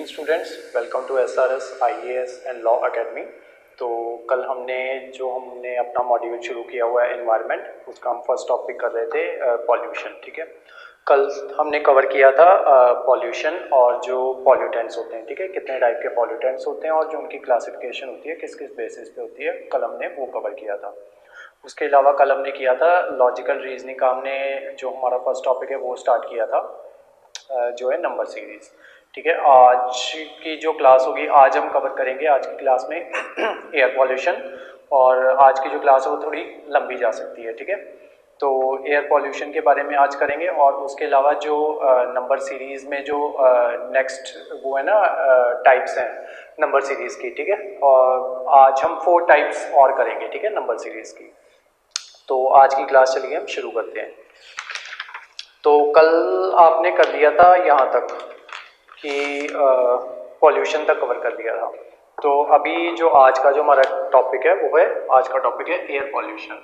Evening students, welcome to SRS IAS and law academy. तो कल हमने अपना मॉड्यूल शुरू किया हुआ है एनवायरनमेंट, उसका हम फर्स्ट टॉपिक कर रहे थे पॉल्यूशन। ठीक है, कल हमने कवर किया था पॉल्यूशन और जो पॉल्यूटेंट्स होते हैं। ठीक है, कितने टाइप के पॉल्यूटेंट्स होते हैं और जो उनकी क्लासिफिकेशन होती है किस किस बेसिस पे होती है, कल हमने वो कवर किया था। उसके अलावा कल हमने किया था लॉजिकल रीजनिंग का, हमने जो हमारा फर्स्ट टॉपिक है वो स्टार्ट किया था, जो है नंबर सीरीज। ठीक है, आज की जो क्लास होगी, आज हम कवर करेंगे आज की क्लास में एयर पॉल्यूशन, और आज की जो क्लास है वो थोड़ी लंबी जा सकती है। ठीक है, तो एयर पॉल्यूशन के बारे में आज करेंगे, और उसके अलावा जो नंबर सीरीज में जो नेक्स्ट वो है ना टाइप्स हैं नंबर सीरीज की। ठीक है, और आज हम 4 टाइप्स और करेंगे। ठीक है, नंबर सीरीज की। तो आज की क्लास चलिए हम शुरू करते हैं। तो कल आपने कर लिया था यहाँ तक कि पॉल्यूशन तक कवर कर लिया था। तो अभी जो आज का जो हमारा टॉपिक है वो है, आज का टॉपिक है एयर पॉल्यूशन।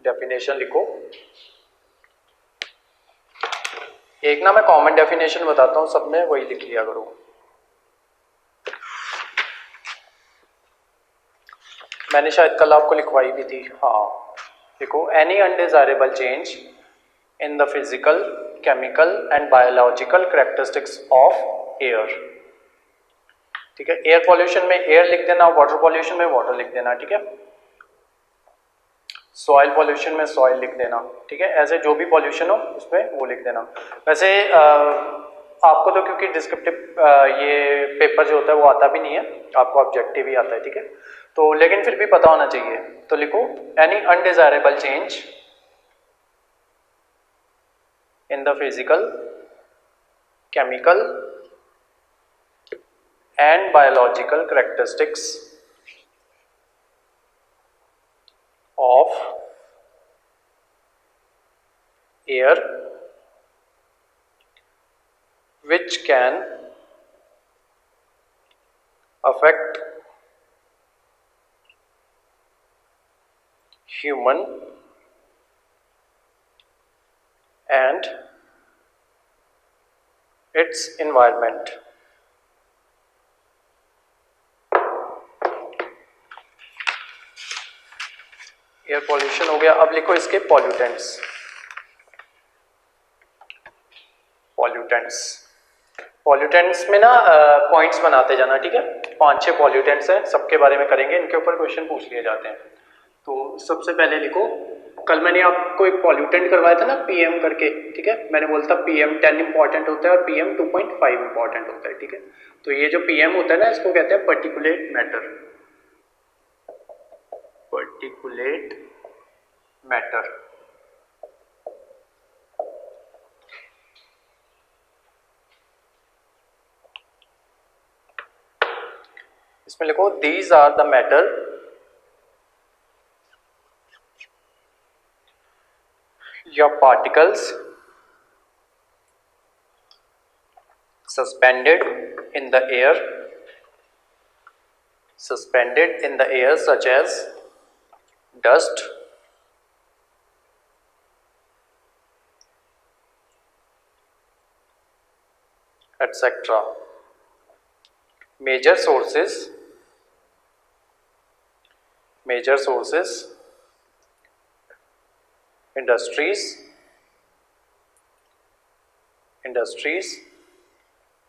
डेफिनेशन लिखो। एक ना मैं कॉमन डेफिनेशन बताता हूँ, सब में वही लिख लिया करो। मैंने शायद कल आपको लिखवाई भी थी। हाँ, देखो, any undesirable change in the physical, chemical and biological characteristics of air. ठीक है, एयर पॉल्यूशन में एयर लिख देना, वाटर पॉल्यूशन में वाटर लिख देना। ठीक है, सॉइल पॉल्यूशन में सॉइल लिख देना। ठीक है, ऐसे जो भी पॉल्यूशन हो उसमें वो लिख देना। वैसे आपको तो क्योंकि डिस्क्रिप्टिव ये पेपर जो होता है वो आता भी नहीं है, आपको ऑब्जेक्टिव ही आता है। ठीक है, तो लेकिन फिर भी पता होना चाहिए। तो लिखो, any undesirable change in the physical, chemical and biological characteristics of air which can affect human and its environment। Air pollution हो गया। अब लिखो इसके पॉल्यूटेंट्स। पॉल्यूटेंट्स में ना पॉइंट्स बनाते जाना। ठीक है, 5-6 पॉल्यूटेंट्स हैं, सबके बारे में करेंगे, इनके ऊपर क्वेश्चन पूछ लिए जाते हैं। तो सबसे पहले लिखो, कल मैंने आपको एक पॉल्यूटेंट करवाया था ना PM करके। ठीक है, मैंने बोला था PM10 इंपॉर्टेंट होता है और PM 2.5 इंपॉर्टेंट होता है। ठीक है, तो ये जो PM होता है ना, इसको कहते हैं पर्टिकुलेट मैटर। Particulate matter. इसमें लिखो, दीज आर द मैटर या particles suspended in the air, such as dust, etc. Major sources industries,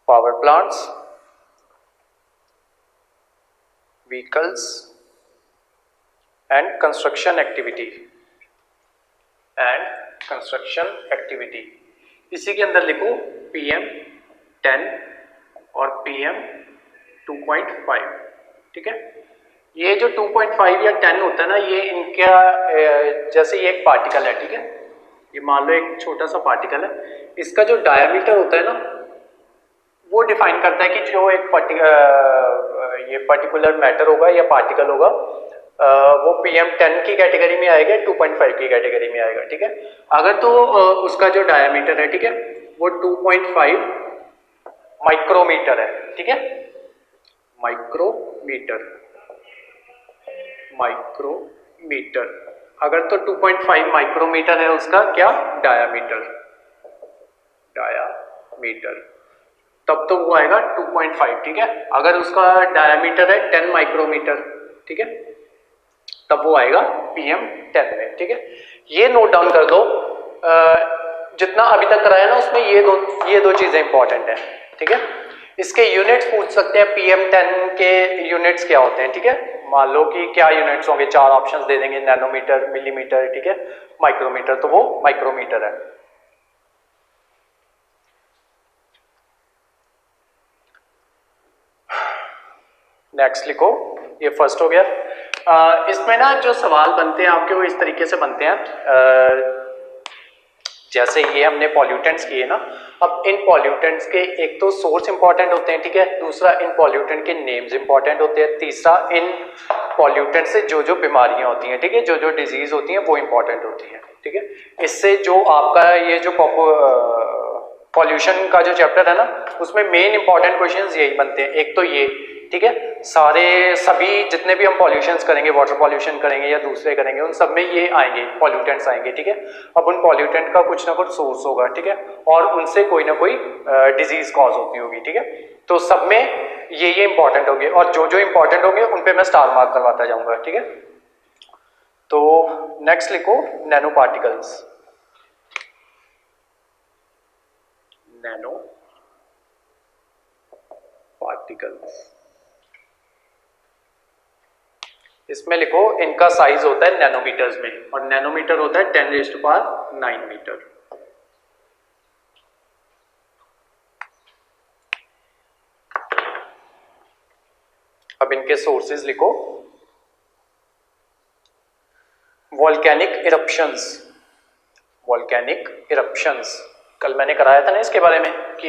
power plants, vehicles and construction activity। इसी के अंदर लिखो PM10 और PM 2.5। ठीक है, ये जो 2.5 या 10 होता है ना, ये इनका जैसे ये एक पार्टिकल है। ठीक है, ये मान लो एक छोटा सा पार्टिकल है, इसका जो डायमीटर होता है ना, वो डिफाइन करता है कि जो एक पर्टिकुलर मैटर होगा या पार्टिकल होगा, वो PM10 की कैटेगरी में आएगा, 2.5 की कैटेगरी में आएगा। ठीक है, अगर तो उसका जो डायमीटर है, ठीक है, वो 2.5 माइक्रोमीटर है। ठीक है, माइक्रोमीटर। अगर तो 2.5 माइक्रोमीटर है उसका क्या डायामीटर, तब तो वो आएगा 2.5, ठीक है। अगर उसका डायामीटर है 10 माइक्रोमीटर, ठीक है, तब वो आएगा PM10 में, ठीक है। ये नोट डाउन कर दो, जितना अभी तक कराया ना उसमें ये दो चीजें इंपॉर्टेंट है, ठीक है। इसके यूनिट्स पूछ सकते हैं, PM10 के यूनिट्स क्या होते हैं, ठीक है। मान लो कि क्या यूनिट्स होंगे, 4 ऑप्शंस दे देंगे, नैनोमीटर, मिलीमीटर, ठीक है, माइक्रोमीटर, तो वो माइक्रोमीटर है। नेक्स्ट लिखो, ये फर्स्ट हो गया। इसमें ना जो सवाल बनते हैं आपके वो इस तरीके से बनते हैं, जैसे ये हमने पॉल्यूटेंट्स किए ना, अब इन पॉल्यूटेंट्स के एक तो सोर्स इंपॉर्टेंट होते हैं, ठीक है, दूसरा इन पॉल्यूटेंट के नेम्स इंपॉर्टेंट होते हैं, तीसरा इन पॉल्यूटेंट से जो जो बीमारियां होती हैं, ठीक है, जो जो डिजीज होती हैं वो इंपॉर्टेंट होती हैं, ठीक है। इससे जो आपका ये जो पॉल्यूशन का जो चैप्टर है ना, उसमें मेन इंपॉर्टेंट क्वेश्चंस यही बनते हैं। एक तो ये, ठीक है, सभी जितने भी हम पॉल्यूशंस करेंगे, वाटर पॉल्यूशन करेंगे या दूसरे करेंगे, उन सब में ये आएंगे, पॉल्यूटेंट्स आएंगे, ठीक है। अब उन पॉल्यूटेंट का कुछ ना कुछ सोर्स होगा, ठीक है, और उनसे कोई ना कोई डिजीज कॉज होती होगी, ठीक है। तो सब में ये इंपॉर्टेंट होंगे, और जो जो इंपॉर्टेंट होंगे उन पे मैं स्टार मार्क करवाता जाऊंगा, ठीक है। तो नेक्स्ट लिखो, नैनो पार्टिकल्स। नैनो पार्टिकल्स, इसमें लिखो इनका साइज होता है नैनोमीटर्स में, और नैनोमीटर होता है 10⁹9 मीटर। अब इनके सोर्सेज लिखो, वॉल्केनिक इरप्शंस। वॉल्केनिक इरप्शंस कल मैंने कराया था ना इसके बारे में कि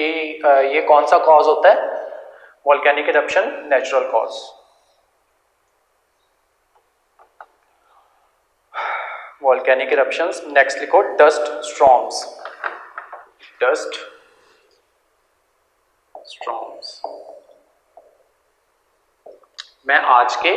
ये कौन सा कॉज होता है, volcanic eruption natural cause. Volcanic eruptions. Next लिखो, डस्ट स्टॉर्म्स। Dust storms. मैं आज के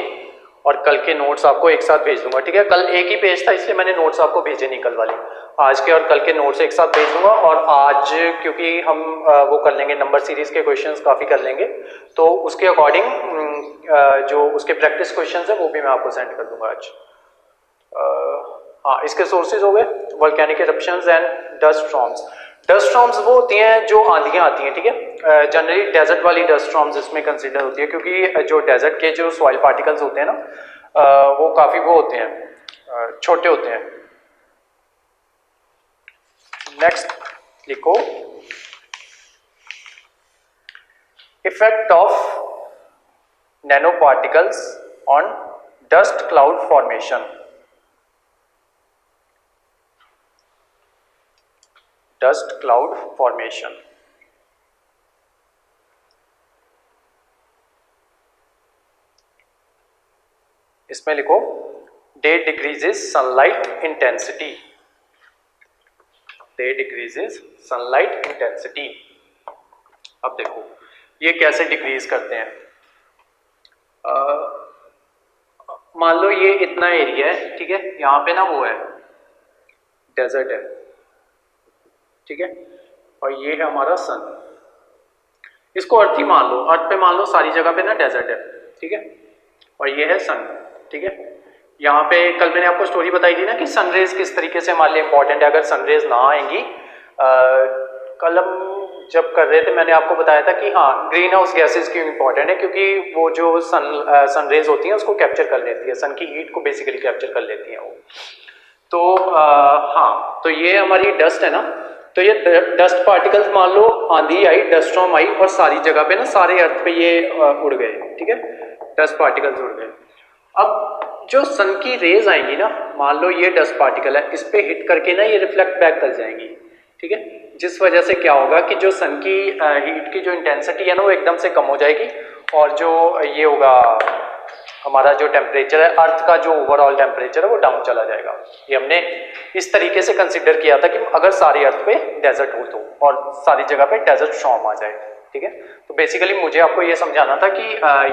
और कल के नोट्स आपको एक साथ भेज दूंगा, ठीक है। कल एक ही पेज था इसलिए मैंने नोट्स आपको भेजे नहीं कल वाले। आज के और कल के नोट्स एक साथ भेज दूंगा, और आज क्योंकि हम वो कर लेंगे, नंबर सीरीज के क्वेश्चंस काफ़ी कर लेंगे, तो उसके अकॉर्डिंग जो उसके प्रैक्टिस क्वेश्चंस है वो भी मैं आपको सेंड कर दूंगा आज। हाँ, इसके सोर्सेज हो गए volcanic eruptions and dust storms. Dust storms वो होती हैं जो आंधियाँ आती हैं, ठीक है। जनरली डेजर्ट वाली डस्ट स्टॉर्म्स इसमें कंसिडर होती है, क्योंकि जो डेजर्ट के जो सॉइल पार्टिकल्स होते हैं ना, वो काफ़ी वो होते हैं, छोटे होते हैं। नेक्स्ट लिखो, effect of nano particles on dust cloud formation. Dust cloud formation. इसमें लिखो, day decreases sunlight intensity. Day decreases sunlight intensity. अब देखो ये कैसे डिक्रीज करते हैं। मान लो ये इतना एरिया है, ठीक है, यहाँ पे ना वो है डेजर्ट है, ठीक है, और ये है हमारा सन। इसको अर्थ ही मान लो, अर्थ पे मान लो सारी जगह पे ना डेजर्ट है, ठीक है, और ये है सन, ठीक है। यहाँ पे कल मैंने आपको स्टोरी बताई थी ना कि सनरेज किस तरीके से हमारे लिए इंपॉर्टेंट है। अगर सनरेज ना आएंगी, कल हम जब कर रहे थे मैंने आपको बताया था कि हाँ, ग्रीन हाउस गैसेस क्यों इंपॉर्टेंट है, क्योंकि वो जो सनरेज होती हैं उसको कैप्चर कर लेती है, सन की हीट को बेसिकली कैप्चर कर लेती हैं वो। तो हाँ, तो ये हमारी डस्ट है ना, तो ये डस्ट पार्टिकल्स मान लो आंधी आई, डस्ट स्टॉर्म आई और सारी जगह पे ना, सारे अर्थ पे ये उड़ गए, ठीक है, डस्ट पार्टिकल्स उड़ गए। अब जो सन की रेज आएंगी ना, मान लो ये डस्ट पार्टिकल है, इस पे हिट करके ना ये रिफ्लेक्ट बैक कर जाएंगी, ठीक है, जिस वजह से क्या होगा कि जो सन की हीट की जो इंटेंसिटी है ना वो एकदम से कम हो जाएगी, और जो ये होगा हमारा जो टेम्परेचर है, अर्थ का जो ओवरऑल टेम्परेचर है वो डाउन चला जाएगा। ये हमने इस तरीके से कंसिडर किया था कि अगर सारे अर्थ पे डेजर्ट हो तो, और सारी जगह पे डेजर्ट स्टॉर्म आ जाए, ठीक है। तो बेसिकली मुझे आपको ये समझाना था कि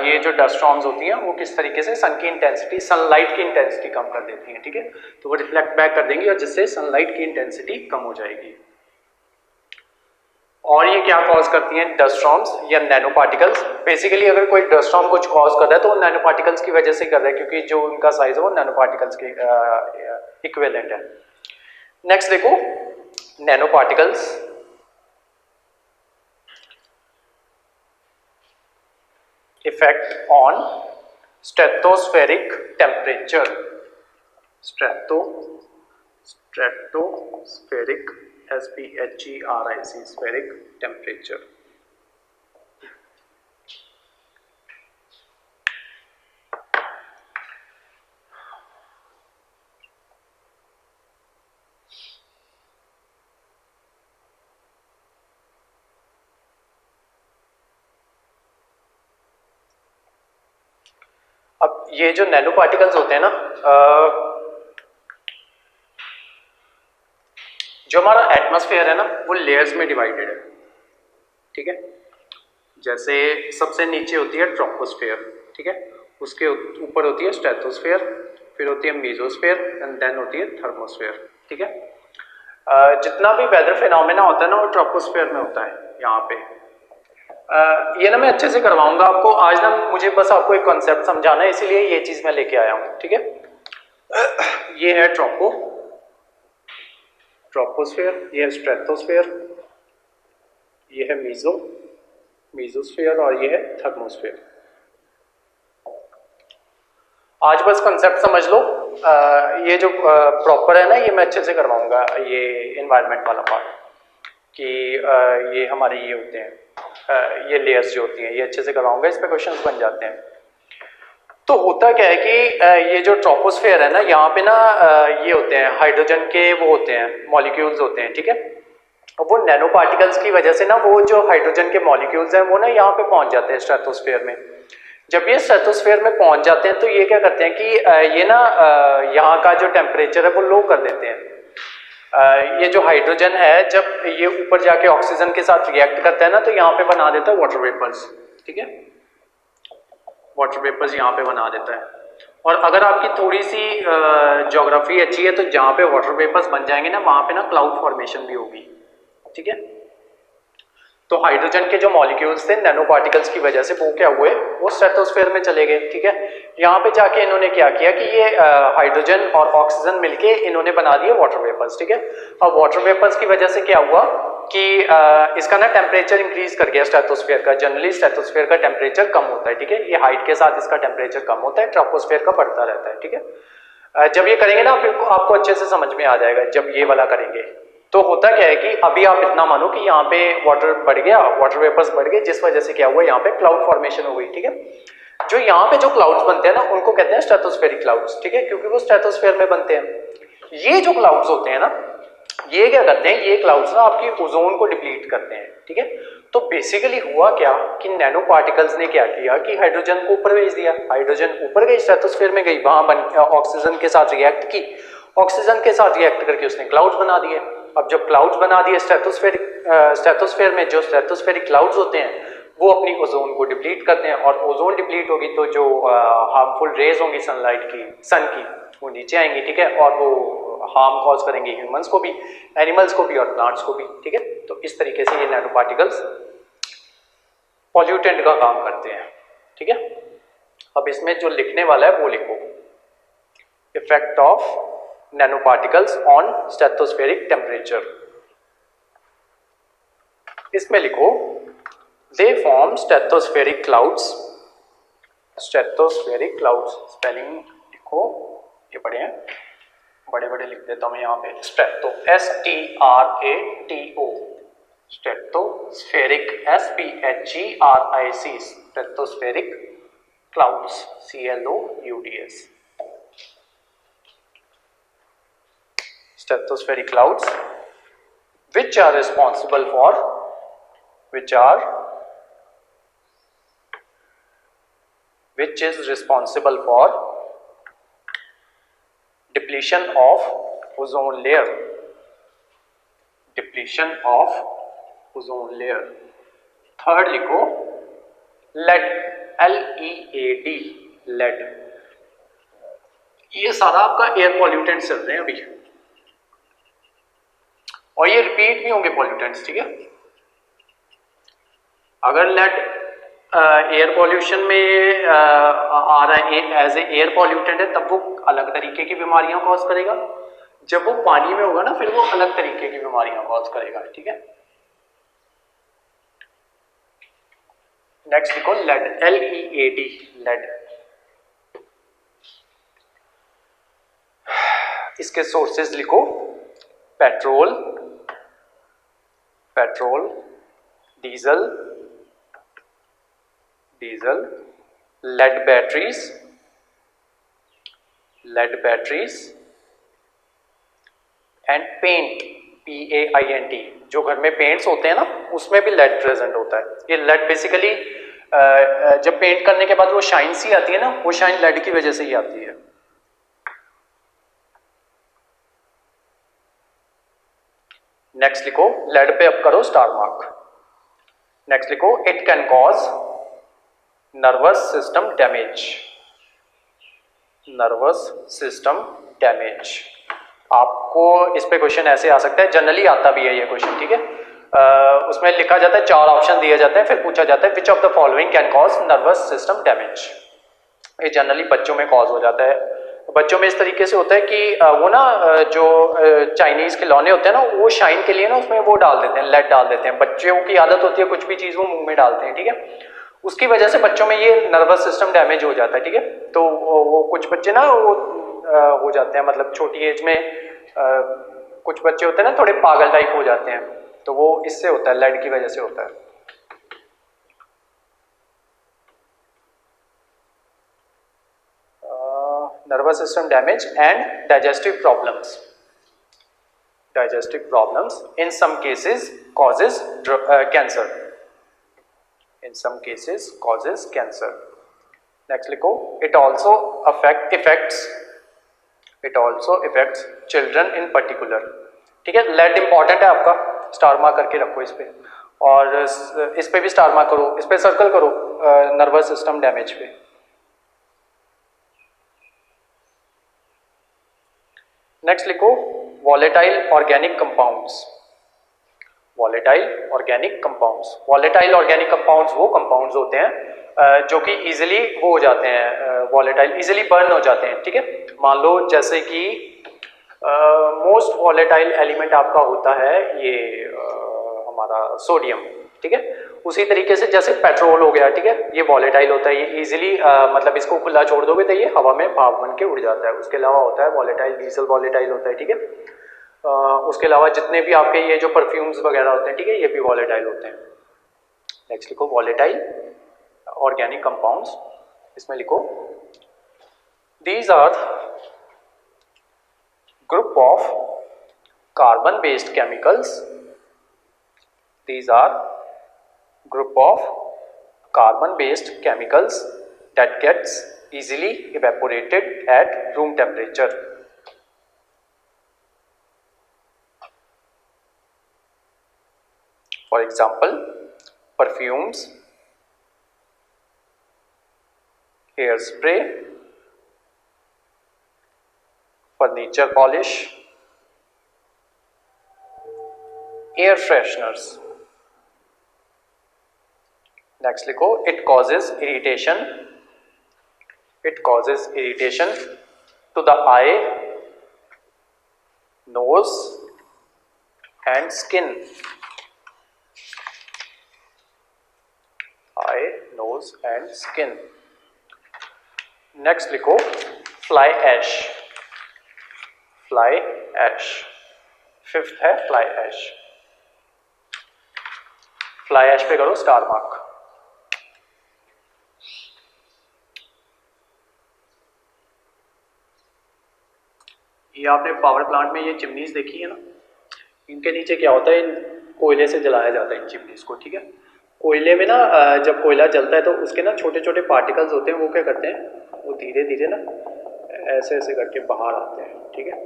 ये जो डस्ट स्टॉर्म्स होती हैं वो किस तरीके से सन की इंटेंसिटी, सनलाइट की इंटेंसिटी कम कर देती हैं, ठीक है। तो वो रिफ्लेक्ट बैक कर देंगी और जिससे सनलाइट की इंटेंसिटी कम हो जाएगी। और ये क्या कॉज करती हैं डस्ट स्टॉर्म्स या नैनो पार्टिकल्स। बेसिकली अगर कोई डस्ट स्टॉर्म कुछ कॉज कर रहा है तो वो नैनो पार्टिकल्स की वजह से कर रहा है, क्योंकि जो उनका साइज है वो नैनो पार्टिकल्स के इक्विवेलेंट है। नेक्स्ट देखो nano particles. Effect on stratospheric temperature. Stratospheric SPHERIC spheric temperature. अब ये जो नैनो पार्टिकल्स होते हैं ना, जो हमारा एटमॉस्फेयर है ना वो लेयर्स में डिवाइडेड है, ठीक है। जैसे सबसे नीचे होती है ट्रोपोस्फेयर, ठीक है, उसके ऊपर होती है स्ट्रेटोस्फेयर, फिर होती है मीजोस्फेयर एंड देन होती है थर्मोस्फेयर, ठीक है। जितना भी वेदर फिनोमेना होता है ना वो ट्रोपोस्फेयर में होता है यहाँ पे। ये ना मैं अच्छे से करवाऊंगा आपको आज ना, मुझे बस आपको एक कॉन्सेप्ट समझाना है, इसीलिए ये चीज मैं लेके आया हूँ, ठीक है। ये है ट्रोपोस्फेयर, ये है स्ट्रेटोस्फेयर, ये है मीजोस्फेयर और ये है थर्मोस्फेयर। आज बस कंसेप्ट समझ लो। ये जो प्रॉपर है ना ये मैं अच्छे से करवाऊंगा, ये एनवायरनमेंट वाला पार्ट कि ये हमारे ये होते हैं, ये लेयर्स जो होती हैं ये अच्छे से करवाऊंगा, इस पे क्वेश्चंस बन जाते हैं। तो होता क्या है कि ये जो ट्रोपोस्फेयर है ना यहाँ पे ना ये होते हैं हाइड्रोजन के वो होते हैं मॉलिक्यूल्स होते हैं, ठीक है। वो नैनो पार्टिकल्स की वजह से ना वो जो हाइड्रोजन के मॉलिक्यूल्स हैं वो ना यहाँ पे पहुंच जाते हैं स्ट्रेटोस्फेयर में। जब ये स्ट्रेटोस्फेयर में पहुंच जाते हैं तो ये क्या करते हैं कि ये ना यहाँ का जो टेम्परेचर है वो लो कर देते हैं। ये जो हाइड्रोजन है जब ये ऊपर जाके ऑक्सीजन के साथ रिएक्ट करता है ना तो यहाँ पे बना देता है वाटर वेपर्स, ठीक है। वाटर वेपर्स यहाँ पे बना देता है। और अगर आपकी थोड़ी सी ज्योग्राफी अच्छी है तो जहाँ पे वाटर वेपर्स बन जाएंगे ना वहाँ पे ना क्लाउड फॉर्मेशन भी होगी, ठीक है। तो हाइड्रोजन के जो मॉलिक्यूल्स थे नैनो पार्टिकल्स की वजह से वो क्या हुए, वो स्ट्रेटोस्फेयर में चले गए, ठीक है। यहाँ पे जाके इन्होंने क्या किया कि ये हाइड्रोजन और ऑक्सीजन मिलके इन्होंने बना दिए वाटर वेपर्स, ठीक है। अब वाटर वेपर्स की वजह से क्या हुआ कि इसका ना टेम्परेचर इंक्रीज कर गया स्ट्रेटोस्फेयर का। जनरली स्ट्रेटोस्फेयर का टेम्परेचर कम होता है, ठीक है, ये हाइट के साथ इसका टेम्परेचर कम होता है, ट्रोपोस्फेयर का बढ़ता रहता है, ठीक है। जब ये करेंगे ना आपको अच्छे से समझ में आ जाएगा। जब ये वाला करेंगे तो होता क्या है कि अभी आप इतना मानो कि यहाँ पे वाटर बढ़ गया, वाटर वेपर्स बढ़ गए, जिस वजह से क्या हुआ यहाँ पे क्लाउड फॉर्मेशन हो गई, ठीक है। जो यहाँ पे जो क्लाउड्स बनते हैं ना उनको कहते हैं स्ट्रेटोस्फेरिक क्लाउड्स, ठीक है, क्योंकि वो स्ट्रेटोस्फेयर में बनते हैं। ये जो क्लाउड्स होते हैं ना ये क्या करते हैं, ये क्लाउड्स ना आपकी ओजोन को डिप्लीट करते हैं, ठीक है। तो बेसिकली हुआ क्या कि नैनो पार्टिकल्स ने क्या किया कि हाइड्रोजन को ऊपर भेज दिया, हाइड्रोजन ऊपर गई स्ट्रेटोस्फेयर में गई, वहां ऑक्सीजन के साथ रिएक्ट की, ऑक्सीजन के साथ रिएक्ट करके उसने क्लाउड्स बना दिए। अब जब क्लाउड्स बना दिए स्ट्रेटोस्फेयर में जो स्ट्रेटोस्फेरिक क्लाउड्स होते हैं वो अपनी ओजोन को डिप्लीट करते हैं, और ओजोन डिप्लीट होगी तो जो हार्मफुल रेज होंगी सनलाइट की, सन की, वो नीचे आएंगी, ठीक है, और वो हार्म कॉज करेंगे ह्यूमंस को भी, एनिमल्स को भी और प्लांट्स को भी, ठीक है। तो इस तरीके से ये नैनो पार्टिकल्स पॉल्यूटेंट का काम करते हैं, ठीक है। अब इसमें जो लिखने वाला है वो लिखो, effect of nanoparticles on stratospheric temperature. इसमें लिखो they form stratospheric clouds, stratospheric clouds spelling लिखो, ये बड़े हैं, बड़े बड़े लिख देता हूं मैं यहाँ पे, strato STRATO, stratospheric SPHERIC, stratospheric clouds CLOUDS, stratospheric clouds which are responsible for which is responsible for depletion of ozone layer, depletion of ozone layer, third लिखो लेड, LEAD, लेड। ये सारा आपका एयर पॉल्यूटेंट्स चल रहे हैं अभी, और ये रिपीट भी होंगे पॉल्यूटेंट्स, ठीक है। अगर लेड एयर पॉल्यूशन में आ रहा है एज ए एयर पॉल्यूटेंट है, तब वो अलग तरीके की बीमारियां कॉज करेगा। जब वो पानी में होगा ना, फिर वो अलग तरीके की बीमारियां कॉज करेगा, ठीक है। नेक्स्ट लिखो लेड, LEAD, लेड। इसके सोर्सेज लिखो petrol, petrol, diesel, diesel, lead batteries, lead batteries, and paint, PAINT। जो घर में पेंट्स होते हैं ना, उसमें भी लेड प्रेजेंट होता है। ये लेड बेसिकली जब पेंट करने के बाद वो शाइन सी आती है ना, वो शाइन लेड की वजह से ही आती है। नेक्स्ट लिखो लेड पे अब करो स्टार मार्क। नेक्स्ट लिखो it can cause nervous system damage, nervous system damage. आपको इस पे क्वेश्चन ऐसे आ सकता है, जनरली आता भी है ये क्वेश्चन, ठीक है। उसमें लिखा जाता है, 4 ऑप्शन दिए जाते हैं, फिर पूछा जाता है which of the following can cause nervous system damage. ये जनरली बच्चों में कॉज हो जाता है। बच्चों में इस तरीके से होता है कि वो ना जो चाइनीज खिलौने होते हैं ना, वो शाइन के लिए ना उसमें वो डाल देते हैं, लेड डाल देते हैं। बच्चों की आदत होती है कुछ भी चीज़ वो मुंह में डालते हैं, ठीक है। उसकी वजह से बच्चों में ये नर्वस सिस्टम डैमेज हो जाता है, ठीक है। तो वो कुछ बच्चे ना वो हो जाते हैं, मतलब छोटी एज में कुछ बच्चे होते हैं ना थोड़े पागल टाइप हो जाते हैं, तो वो इससे होता है, लेड की वजह से होता है। nervous system damage and digestive problems, digestive problems in some cases causes cancer, in some cases causes cancer. Next लिखो it also affects children in particular, ठीक है। लेड इंपॉर्टेंट है आपका, स्टार मार्क करके रखो इस पे, और इस पे भी स्टार मार्क करो, इस पे सर्कल करो नर्वस सिस्टम डैमेज पे। नेक्स्ट लिखो volatile organic compounds, volatile organic compounds. Volatile organic compounds वो कंपाउंड्स होते हैं जो कि इजीली वो हो जाते हैं, वॉलेटाइल इजीली बर्न हो जाते हैं, ठीक है। मान लो जैसे कि मोस्ट वॉलेटाइल एलिमेंट आपका होता है ये हमारा सोडियम, ठीक है। उसी तरीके से जैसे पेट्रोल हो गया, ठीक है, ये वॉलेटाइल होता है, ये इजीली मतलब इसको खुला छोड़ दोगे तो ये हवा में भाप बन के उड़ जाता है। उसके अलावा होता है वॉलेटाइल, डीजल वॉलेटाइल होता है, ठीक है। उसके अलावा जितने भी आपके ये जो परफ्यूम्स वगैरह होते हैं, ठीक है, ये भी वॉलेटाइल होते हैं। नेक्स्ट लिखो वॉलेटाइल ऑर्गेनिक कंपाउंड्स, इसमें लिखो these are group of carbon based chemicals, these are group of carbon based chemicals that gets easily evaporated at room temperature. For example, perfumes, hairspray, furniture polish, air fresheners. Next लिखो it causes irritation, it causes irritation to the eye, nose and skin, eye, nose and skin. Next लिखो fly ash, fly ash. Fifth है fly ash, fly ash पे करो star mark. ये आपने power plant में ये chimneys देखी है ना, इनके नीचे क्या होता है, कोयले से जलाया जाता है इन चिमनीज को, ठीक है। कोयले में ना जब कोयला जलता है तो उसके ना छोटे छोटे पार्टिकल्स होते हैं, वो क्या करते हैं, वो धीरे धीरे ना ऐसे ऐसे करके बाहर आते हैं, ठीक है।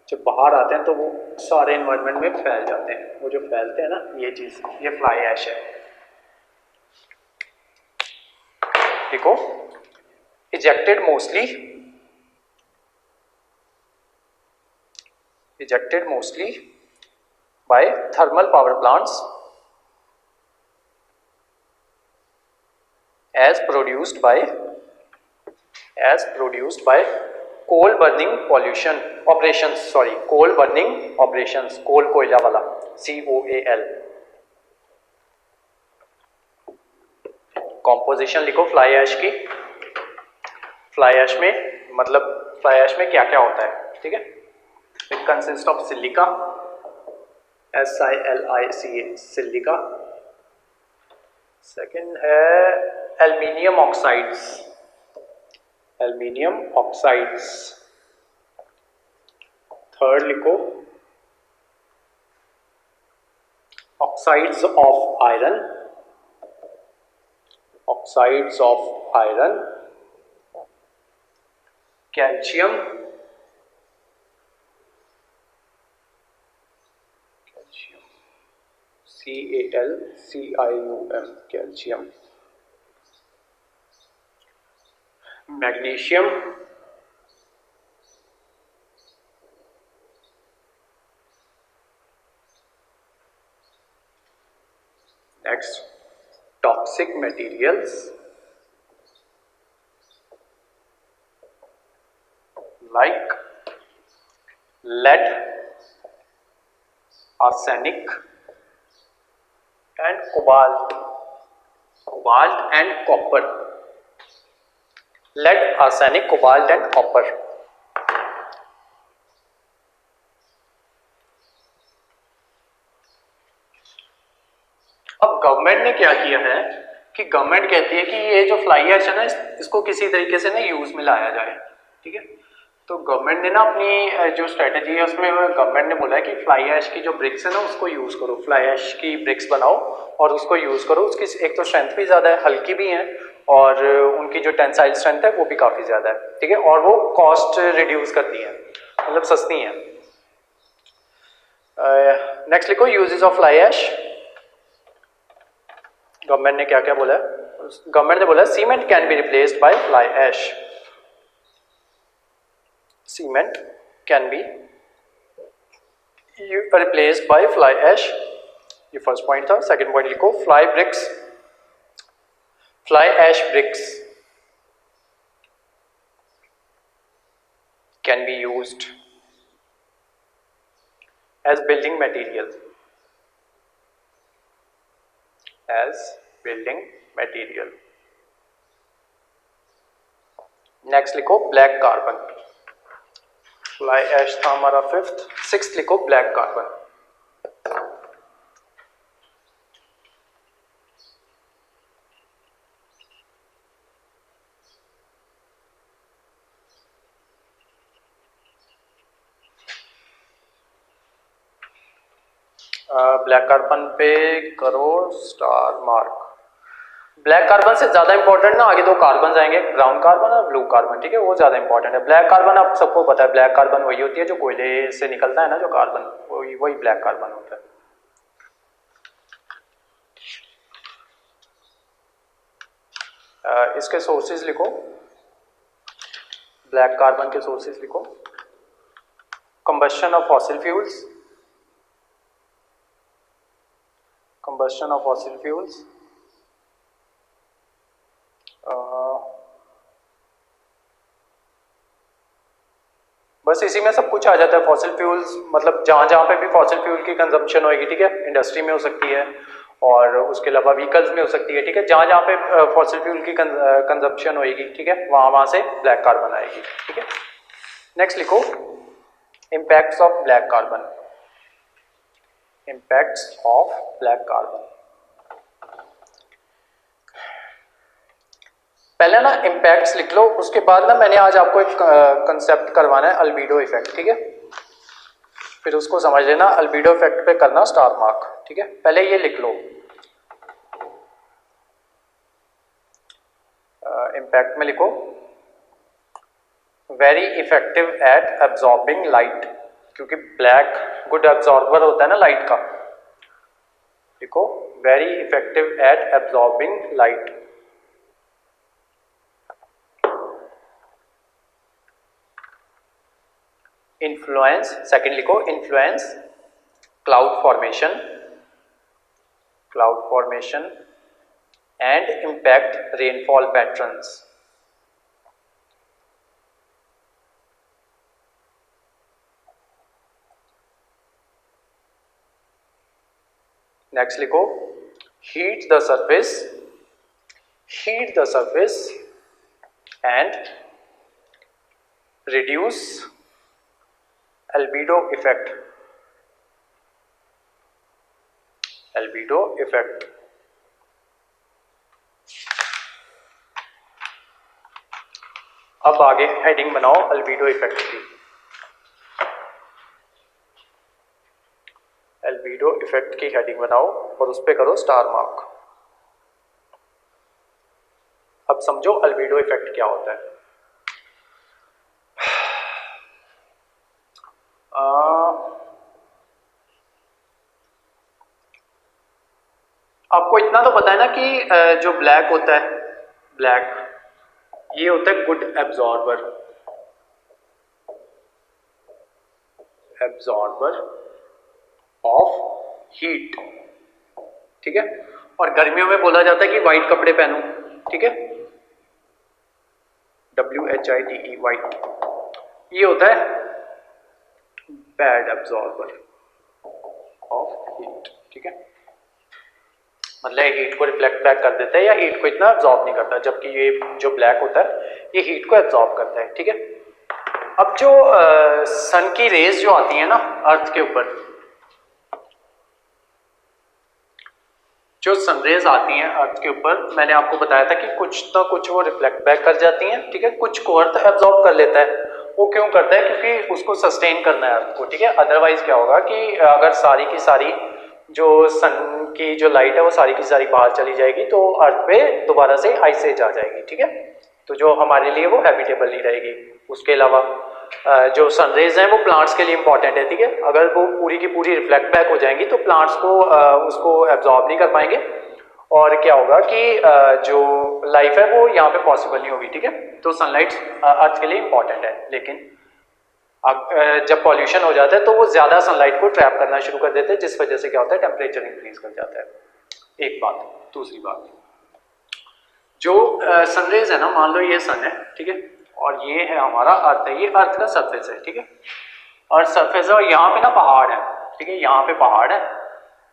जब बाहर आते हैं तो वो सारे इन्वायरमेंट में फैल जाते हैं। वो जो फैलते हैं ना, ये चीज़, ये फ्लाई ऐश है। लिखो ejected mostly by thermal power plants as produced by coal burning operations, coal कोयला वाला COAL। कॉम्पोजिशन लिखो फ्लाई ऐश की। फ्लाई ऐश में क्या क्या होता है, ठीक है। It consist of silica, SILICA, silica. Second है एल्यूमिनियम ऑक्साइड्स। थर्ड लिखो oxides of iron, calcium, CALCIUM, calcium. Magnesium, next toxic materials like lead, arsenic and cobalt and copper। lead, arsenic, cobalt and copper। अब government ने क्या किया है कि government कहती है कि ये जो फ्लाई ऐश है ना, इसको किसी तरीके से ना यूज में लाया जाए, ठीक है। तो गवर्नमेंट ने ना अपनी जो स्ट्रेटजी है उसमें गवर्नमेंट ने बोला है कि फ्लाई ऐश की जो ब्रिक्स है ना उसको यूज़ करो, फ्लाई ऐश की ब्रिक्स बनाओ और उसको यूज़ करो। उसकी एक तो स्ट्रेंथ भी ज़्यादा है, हल्की भी है और उनकी जो टेंसाइल स्ट्रेंथ है वो भी काफ़ी ज़्यादा है, ठीक है। और वो कॉस्ट रिड्यूस करती है, मतलब सस्ती है। नेक्स्ट लिखो uses of fly ash. Government ने क्या क्या बोला है? गवर्नमेंट ने बोला cement can be replaced by fly ash. Cement can be replaced by fly ash। ये फर्स्ट पॉइंट था। सेकंड पॉइंट लिखो fly ash bricks can be used as building material, next लिखो ब्लैक कार्बन। फ्लाई ऐश था हमारा fifth. Sixth लिखो black carbon. Black carbon पे करो star mark. Black carbon से ज्यादा इंपॉर्टेंट ना आगे दो कार्बन आएंगे, ब्राउन कार्बन और ब्लू कार्बन, ठीक है, वो ज्यादा इंपॉर्टेंट है। ब्लैक कार्बन आप सबको पता है, ब्लैक कार्बन वही होती है जो कोयले से निकलता है ना, जो कार्बन, वही ब्लैक कार्बन होता है। इसके सोर्सेज लिखो, ब्लैक कार्बन के सोर्सेज लिखो। कंबस्शन ऑफ फॉसिल फ्यूल्स, बस इसी में सब कुछ आ जाता है। फॉसिल फ्यूल्स मतलब जहाँ पे भी फॉसिल फ्यूल की कंजम्पशन होएगी, ठीक है, इंडस्ट्री में हो सकती है और उसके अलावा व्हीकल्स में हो सकती है, ठीक है। जहाँ पे फॉसिल फ्यूल की कंजम्पशन होएगी, ठीक है, वहाँ से ब्लैक कार्बन आएगी, ठीक है। नेक्स्ट लिखो इम्पैक्ट्स ऑफ ब्लैक कार्बन। पहले ना इम्पैक्ट्स लिख लो, उसके बाद ना मैंने आज आपको एक कंसेप्ट करवाना है, अल्बीडो इफेक्ट, ठीक है। फिर उसको समझ लेना, अल्बीडो इफेक्ट पे करना स्टार मार्क, ठीक है। पहले ये लिख लो, इम्पैक्ट में लिखो very effective at absorbing light, क्योंकि ब्लैक गुड एब्जॉर्बर होता है ना लाइट का। लिखो very effective at absorbing light. Influence, second लिखो influence cloud formation and impact rainfall patterns. Next लिखो heat the surface and reduce albedo effect। अब आगे हेडिंग बनाओ अल्बीडो इफेक्ट की। अल्बीडो इफेक्ट की हेडिंग बनाओ और उस पर करो स्टार मार्क। अब समझो अल्बीडो इफेक्ट क्या होता है। आपको इतना तो पता है ना कि जो ब्लैक होता है, ब्लैक ये होता है गुड एब्जॉर्बर ऑफ हीट, ठीक है। और गर्मियों में बोला जाता है कि वाइट कपड़े पहनो, ठीक है, WHITE वाइट। ये होता है बैड एब्जॉर्बर ऑफ हीट, ठीक है। मतलब हीट को रिफ्लेक्ट बैक कर देता है या हीट को इतना एब्जॉर्ब नहीं करता, जबकि ये जो ब्लैक होता है ये हीट को एब्जॉर्ब करता है, ठीक है। अब जो सन की रेज जो आती है ना अर्थ के ऊपर, जो सनरेज आती हैं अर्थ के ऊपर, मैंने आपको बताया था कि कुछ ना कुछ वो रिफ्लेक्ट बैक कर जाती हैं, ठीक है, कुछ को अर्थ एब्जॉर्ब कर लेता है। वो क्यों करता है? क्योंकि उसको सस्टेन करना है अर्थ को, ठीक है। अदरवाइज क्या होगा कि अगर सारी की सारी जो सन की जो लाइट है वो सारी की सारी बाहर चली जाएगी तो अर्थ पे दोबारा से आइस एज आ जाएगी, ठीक है। तो जो हमारे लिए वो हैबिटेबल नहीं रहेगी। उसके अलावा जो सनरेज हैं वो प्लांट्स के लिए इंपॉर्टेंट है, ठीक है। अगर वो पूरी की पूरी रिफ्लेक्ट बैक हो जाएंगी तो प्लांट्स को उसको एब्जॉर्ब नहीं कर पाएंगे और क्या होगा कि जो लाइफ है वो यहाँ पे पॉसिबल नहीं होगी, ठीक है। तो सनलाइट अर्थ के लिए इंपॉर्टेंट है, लेकिन जब पॉल्यूशन हो जाता है तो वो ज़्यादा सनलाइट को ट्रैप करना शुरू कर देते हैं, जिस वजह से क्या होता है टेम्परेचर इंक्रीज कर जाता है। एक बात। दूसरी बात, जो सनरेज है ना, मान लो ये सन है, ठीक है, और ये है हमारा अर्थ है, ये अर्थ का सरफेस है, ठीक है। अर्थ सरफेस है और यहाँ पे ना पहाड़ है, ठीक है, यहाँ पे पहाड़ है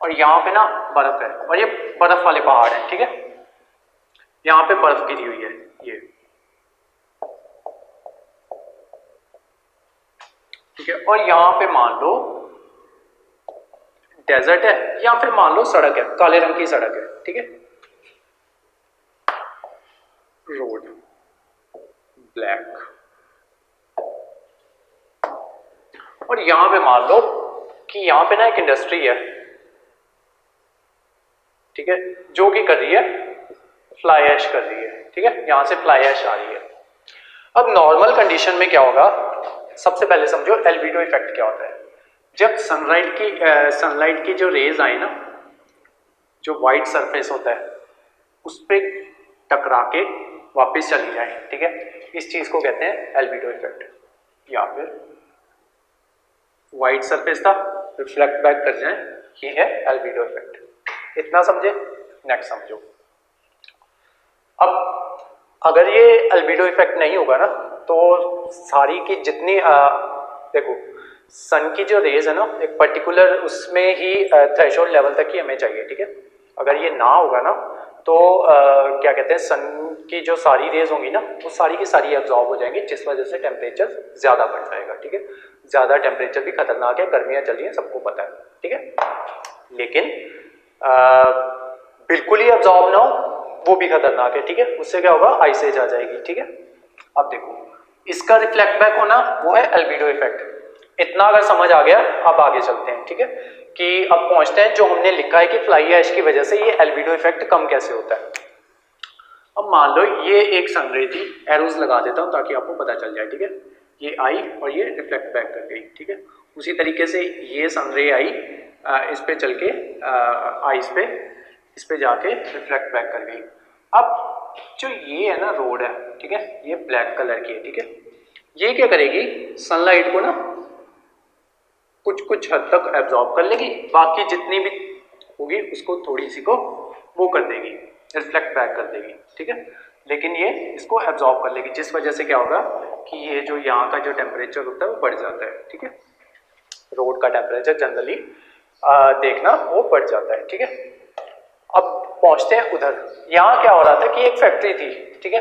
और यहाँ पे ना बर्फ है और ये बर्फ वाले पहाड़ हैं, ठीक है। यहाँ पे बर्फ गिरी हुई है ये, ठीक है। और यहाँ पे मान लो डेजर्ट है या फिर मान लो सड़क है, काले रंग की सड़क है, ठीक है, रोड ब्लैक। और यहां पे मान लो कि यहां पे ना एक इंडस्ट्री है, ठीक है, जो कि कर रही है फ्लाई ऐश कर रही है, ठीक है, यहां से फ्लाई ऐश आ रही है। अब नॉर्मल कंडीशन में क्या होगा, सबसे पहले समझो एल्बिडो इफेक्ट क्या होता है। जब सनलाइट की जो रेज आए ना, जो वाइट सरफेस होता है उस पर टकरा के वापस चली जाए, ठीक है, इस चीज को कहते हैं एल्बिडो इफेक्ट। या फिर वाइट सरफेस था रिफ्लेक्ट बैक कर जाए, ये है एल्बिडो इफेक्ट। इतना समझे? नेक्स्ट समझो। अब अगर ये एल्बिडो इफेक्ट नहीं होगा ना तो सारी की जितनी देखो सन की जो रेज है ना एक पर्टिकुलर उसमें ही थ्रेशोल्ड लेवल तक ही हमें चाहिए, ठीक है। अगर ये ना होगा ना तो क्या कहते हैं सन की जो सारी रेज होंगी ना वो सारी की सारी एब्जॉर्ब हो जाएंगी, जिस वजह से टेम्परेचर ज़्यादा बढ़ जाएगा, ठीक है। ज़्यादा टेम्परेचर भी खतरनाक है, गर्मियाँ चल रही हैं सबको पता है, ठीक है। लेकिन बिल्कुल ही एब्जॉर्ब ना हो वो भी खतरनाक है, ठीक है। उससे क्या होगा आइस एज आ जाएगी, ठीक है। अब देखो इसका रिफ्लेक्ट बैक होना वो है एल्बिडो इफेक्ट। इतना अगर समझ आ गया अब आगे चलते हैं, ठीक है, कि अब पहुंचते हैं जो हमने लिखा है कि फ्लाई ऐश की वजह से ये एल्बिडो इफेक्ट कम कैसे होता है। अब मान लो ये एक सनरे थी, एरोज लगा देता हूं ताकि आपको पता चल जाए, ठीक है। ये आई और ये रिफ्लेक्ट बैक कर गई, ठीक है। उसी तरीके से ये सनरे आई इस पे चल के आइस पे इस पे जाके रिफ्लेक्ट बैक कर गई। अब जो ये है ना रोड है, ठीक है, ये ब्लैक कलर की है, ठीक है। ये क्या करेगी सनलाइट को ना कुछ हद तक एब्जॉर्ब कर लेगी, बाकी जितनी भी होगी उसको थोड़ी सी को वो कर देगी, रिफ्लेक्ट बैक कर देगी, ठीक है। लेकिन ये इसको एब्जॉर्ब कर लेगी, जिस वजह से क्या होगा कि ये जो यहाँ का जो टेम्परेचर होता है वो बढ़ जाता है, ठीक है। रोड का टेम्परेचर जनरली देखना वो बढ़ जाता है, ठीक है। अब पहुंचते हैं उधर। यहाँ क्या हो रहा था कि एक फैक्ट्री थी, ठीक है।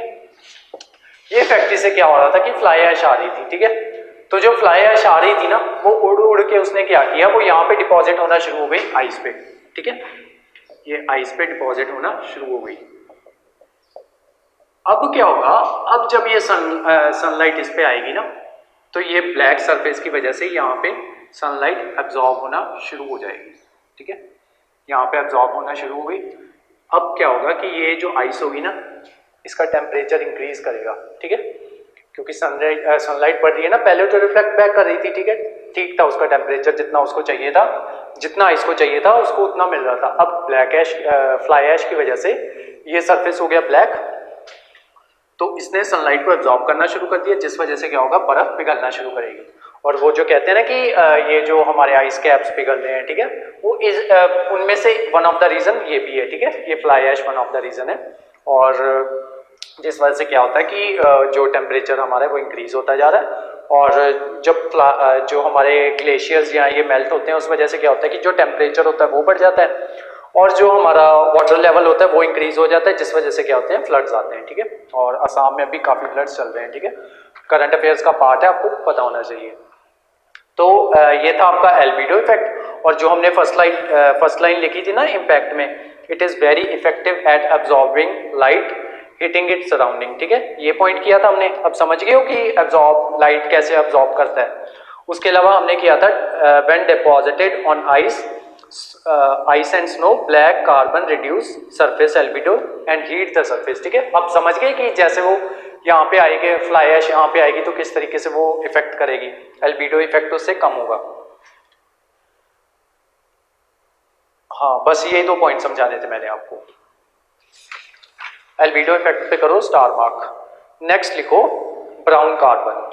ये फैक्ट्री से क्या हो रहा था कि फ्लाई ऐश आ रही थी, ठीक है। तो जो फ्लाई ऐश आ रही थी ना, वो उड़ उड़ के उसने क्या किया, वो यहाँ पे डिपॉजिट होना शुरू हो गई आइस पे, ठीक है। ये आइस पे डिपॉजिट होना शुरू हो गई। अब क्या होगा, अब जब ये सनलाइट इस पे आएगी ना, तो ये ब्लैक सरफेस की वजह से यहाँ पे सनलाइट एब्जॉर्ब होना शुरू हो जाएगी, ठीक है। यहाँ पे एब्जॉर्ब होना शुरू हो गई। अब क्या होगा कि ये जो आइस होगी ना, इसका टेम्परेचर इंक्रीज करेगा, ठीक है। क्योंकि सनलाइट बढ़ रही है ना, पहले तो रिफ्लेक्ट बैक कर रही थी, ठीक है, ठीक था, उसका टेम्परेचर जितना उसको चाहिए था, जितना आइस को चाहिए था उसको उतना मिल रहा था। अब ब्लैक ऐश, फ्लाई ऐश की वजह से ये सरफेस हो गया ब्लैक, तो इसने सनलाइट को एब्जॉर्ब करना शुरू कर दिया, जिस वजह से क्या होगा, बर्फ पिघलना शुरू करेगी। और वो जो कहते हैं ना कि ये जो हमारे आइस कैप्स पिघल रहे हैं, ठीक है, वो उनमें से वन ऑफ द रीजन ये भी है, ठीक है। ये fly ash one of the reason है। और जिस वजह से क्या होता है कि जो टेम्परेचर हमारा है वो इंक्रीज होता जा रहा है। और जब जो हमारे ग्लेशियर्स या ये मेल्ट होते हैं, उस वजह से क्या होता है कि जो टेम्परेचर होता है वो बढ़ जाता है, और जो हमारा वाटर लेवल होता है वो इंक्रीज हो जाता है, जिस वजह से क्या होते हैं, फ्लड्स आते हैं, ठीक है। और असम में भी काफ़ी फ्लड्स चल रहे हैं, ठीक है। करंट अफेयर्स का पार्ट है, आपको पता होना चाहिए। तो ये था आपका एल्बिडो इफेक्ट। और जो हमने फर्स्ट लाइन लिखी थी ना इम्पैक्ट में, it is very effective at absorbing light hitting it surrounding, ठीक है, ये पॉइंट किया था हमने। अब समझ गए हो कि एब्जॉर्ब लाइट कैसे एब्जॉर्ब करता है। उसके अलावा हमने किया था when deposited on ice and snow black carbon reduce surface albedo and heat the surface, ठीक है। अब समझ गए कि जैसे वो यहाँ पे आएगी, फ्लाई ऐश यहाँ पे आएगी, तो किस तरीके से वो इफेक्ट करेगी, एल्बिडो इफेक्ट उससे कम होगा। हाँ, बस ये 2 पॉइंट समझाने थे मैंने आपको। एल्बिडो इफेक्ट पे करो स्टार मार्क। नेक्स्ट लिखो ब्राउन कार्बन।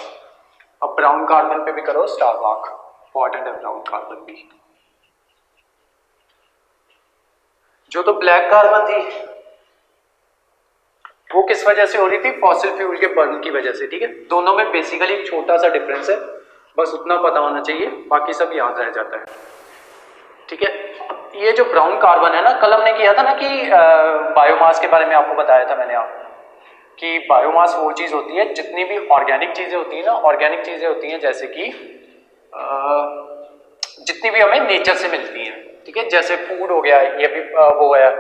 अब ब्राउन कार्बन पे भी करो स्टार मार्क, इंपॉर्टेंट है ब्राउन कार्बन भी। जो तो ब्लैक कार्बन थी वो किस वजह से हो रही थी, फॉसिल फ्यूल के बर्न की वजह से, ठीक है। दोनों में बेसिकली एक छोटा सा डिफरेंस है, बस उतना पता होना चाहिए, बाकी सब याद रह जाता है, ठीक है। ये जो ब्राउन कार्बन है ना, कल हमने किया था ना कि बायोमास के बारे में आपको बताया था मैंने आपको कि बायोमास वो चीज़ होती है, जितनी भी ऑर्गेनिक चीज़ें होती हैं ना, ऑर्गेनिक चीज़ें होती हैं जैसे कि जितनी भी हमें नेचर से मिलती हैं, ठीक है, जैसे फूड हो गया, ये भी वो है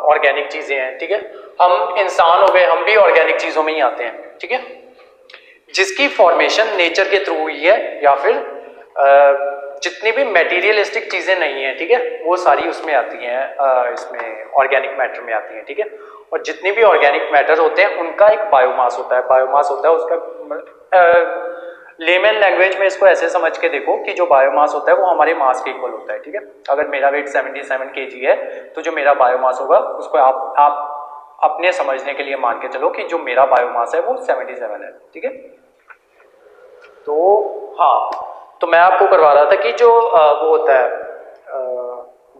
ऑर्गेनिक चीज़ें हैं, ठीक है। हम इंसान हो गए, हम भी ऑर्गेनिक चीज़ों में ही आते हैं, ठीक है, जिसकी फॉर्मेशन नेचर के थ्रू हुई है, या फिर जितनी भी मटेरियलिस्टिक चीज़ें नहीं हैं, ठीक है, वो सारी उसमें आती हैं, इसमें ऑर्गेनिक मैटर में आती हैं, ठीक है। और जितने भी ऑर्गेनिक मैटर होते हैं उनका एक बायोमास होता है, बायोमास होता है उसका लेमन लैंग्वेज में इसको ऐसे समझ के देखो कि जो बायोमास होता है वो हमारे मास के इक्वल होता है, ठीक है। अगर मेरा वेट 77 kg है, तो जो मेरा बायोमास होगा उसको आप अपने समझने के लिए मान के चलो कि जो मेरा बायोमास है वो 77 है, ठीक है। तो हाँ, तो मैं आपको करवा रहा था कि जो वो होता है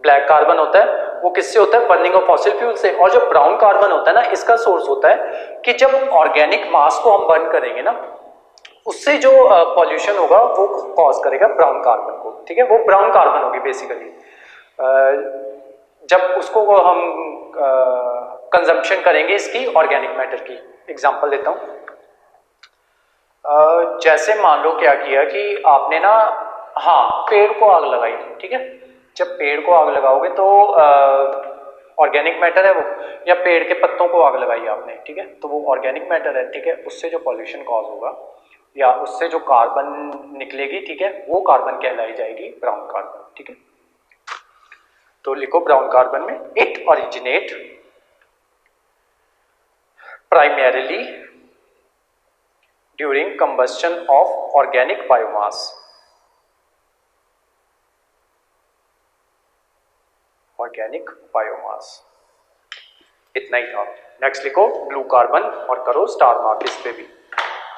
ब्लैक कार्बन होता है वो किससे होता है, बर्निंग ऑफ फॉसिल फ्यूल से। और जो ब्राउन कार्बन होता है ना, इसका सोर्स होता है कि जब ऑर्गेनिक मास को हम बर्न करेंगे ना, उससे जो पॉल्यूशन होगा वो कॉज करेगा ब्राउन कार्बन को, ठीक है। वो ब्राउन कार्बन होगी बेसिकली जब उसको हम कंजम्पशन करेंगे इसकी ऑर्गेनिक मैटर की। एग्जांपल देता हूँ, जैसे मान लो क्या किया कि आपने ना, हाँ, पेड़ को आग लगाई, ठीक है। जब पेड़ को आग लगाओगे तो ऑर्गेनिक मैटर है वो, या पेड़ के पत्तों को आग लगाई आपने, ठीक है, तो वो ऑर्गेनिक मैटर है, ठीक है। उससे जो पॉल्यूशन कॉज होगा या उससे जो कार्बन निकलेगी, ठीक है, वो कार्बन कहलाई जाएगी ब्राउन कार्बन, ठीक है। तो लिखो ब्राउन कार्बन में, it originate primarily during combustion of organic biomass, organic biomass. इतना ही था। नेक्स्ट लिखो ब्लू कार्बन और करो स्टार मार्क इस पे भी,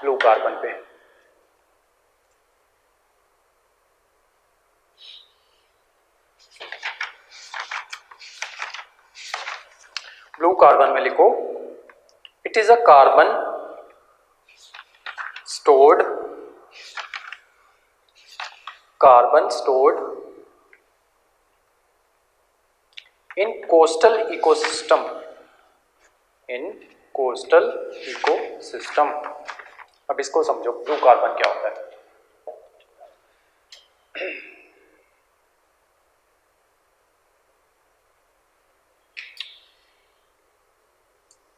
ब्लू कार्बन पे। कार्बन में लिखो, it is a carbon stored in coastal ecosystem. अब इसको समझो, ब्लू कार्बन क्या होता है।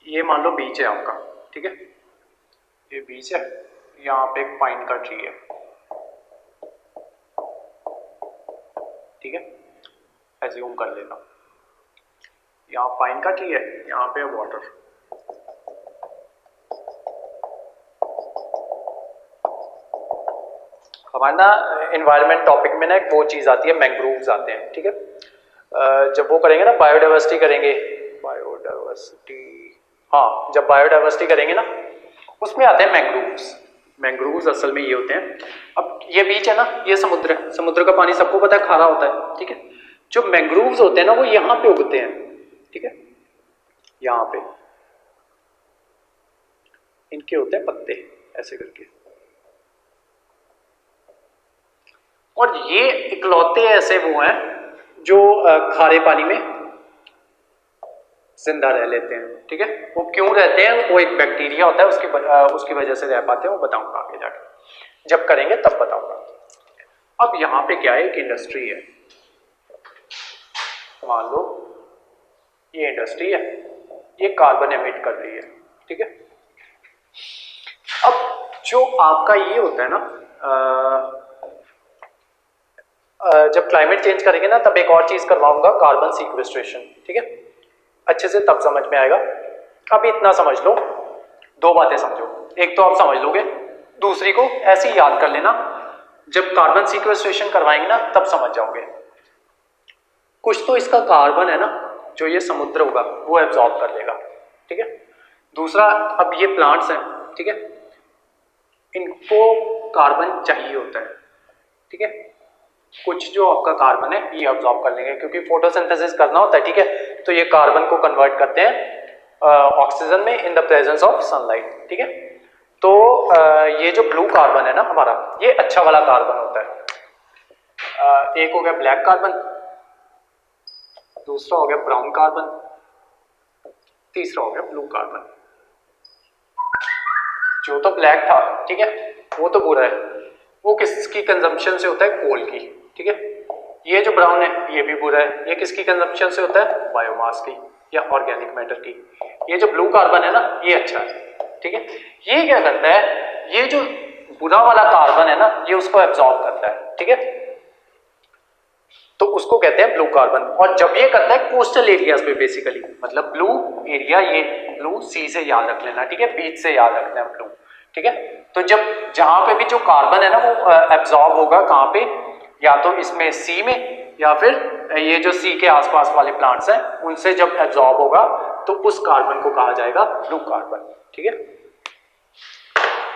ये मान लो बीच है आपका, ठीक है, ये बीच है, यहाँ पे एक पाइन का ट्री है, ठीक है, एज्यूम कर लेना, यहाँ पाइन का ट्री है, यहाँ पे वाटर, हमारे ना एनवायरनमेंट टॉपिक में ना एक वो चीज़ आती है, मैंग्रोव्स आते हैं, ठीक है। जब वो करेंगे ना बायोडाइवर्सिटी करेंगे, जब बायोडाइवर्सिटी करेंगे ना उसमें आते हैं मैंग्रोव्स असल में ये होते हैं। अब ये बीच है ना, ये समुद्र है, समुद्र का पानी सबको पता है खारा होता है, ठीक है। जो मैंग्रोव्स होते हैं ना वो यहाँ पे उगते हैं, ठीक है, यहाँ पे इनके होते हैं पत्ते ऐसे करके, और ये इकलौते ऐसे वो हैं जो खारे पानी में जिंदा रह लेते हैं, ठीक है। वो क्यों रहते हैं, वो एक बैक्टीरिया होता है उसकी वजह से रह पाते हैं, वो बताऊंगा आगे जाके, जब करेंगे तब बताऊंगा। अब यहाँ पे क्या है, एक इंडस्ट्री है, मान लो ये इंडस्ट्री है, ये कार्बन एमिट कर रही है, ठीक है। अब जो आपका ये होता है ना, जब क्लाइमेट चेंज करेंगे ना तब एक और चीज करवाऊंगा, कार्बन सीक्वेस्ट्रेशन, ठीक है, अच्छे से तब समझ में आएगा। अभी इतना समझ लो, दो बातें समझो, एक तो आप समझ लोगे, दूसरी को ऐसे ही याद कर लेना, जब कार्बन सीक्वेस्ट्रेशन करवाएंगे ना तब समझ जाओगे। कुछ तो इसका कार्बन है ना जो ये समुद्र होगा वो एब्जॉर्ब कर लेगा, ठीक है। दूसरा, अब ये प्लांट्स हैं, ठीक है, इनको कार्बन चाहिए होता है, ठीक है, कुछ जो आपका कार्बन है ये अब्जॉर्ब कर लेंगे क्योंकि फोटोसिंथेसिस करना होता है, ठीक है, तो ये कार्बन को कन्वर्ट करते हैं ऑक्सीजन में in the presence of sunlight, ठीक है। तो ये जो ब्लू कार्बन है ना हमारा, ये अच्छा वाला कार्बन होता है। एक हो गया ब्लैक कार्बन, दूसरा हो गया ब्राउन कार्बन, तीसरा हो गया ब्लू कार्बन। जो तो ब्लैक था, ठीक है, वो तो बुरा है, वो किसकी कंजम्पशन से होता है, कोल की, ठीक है। ये जो ब्राउन है ये भी बुरा है, ये किसकी कंजम्पशन से होता है, बायोमास की या ऑर्गेनिक मैटर की। ये जो ब्लू कार्बन है ना ये अच्छा है, ठीक है। ये क्या करता है, ये जो बुरा वाला कार्बन है ना ये उसको एब्जॉर्ब करता है, ठीक है, तो उसको कहते हैं ब्लू कार्बन। और जब ये करता है कोस्टल एरियाज पे बेसिकली, मतलब ब्लू एरिया, ये ब्लू सी से याद रख लेना, ठीक है, बीच से याद रखना है ब्लू, ठीक है। तो जब जहां पे भी जो कार्बन है ना वो एब्जॉर्ब होगा कहां पे, या तो इसमें सी में या फिर ये जो सी के आसपास वाले प्लांट्स हैं उनसे जब एब्जॉर्ब होगा तो उस कार्बन को कहा जाएगा ब्लू कार्बन, ठीक है।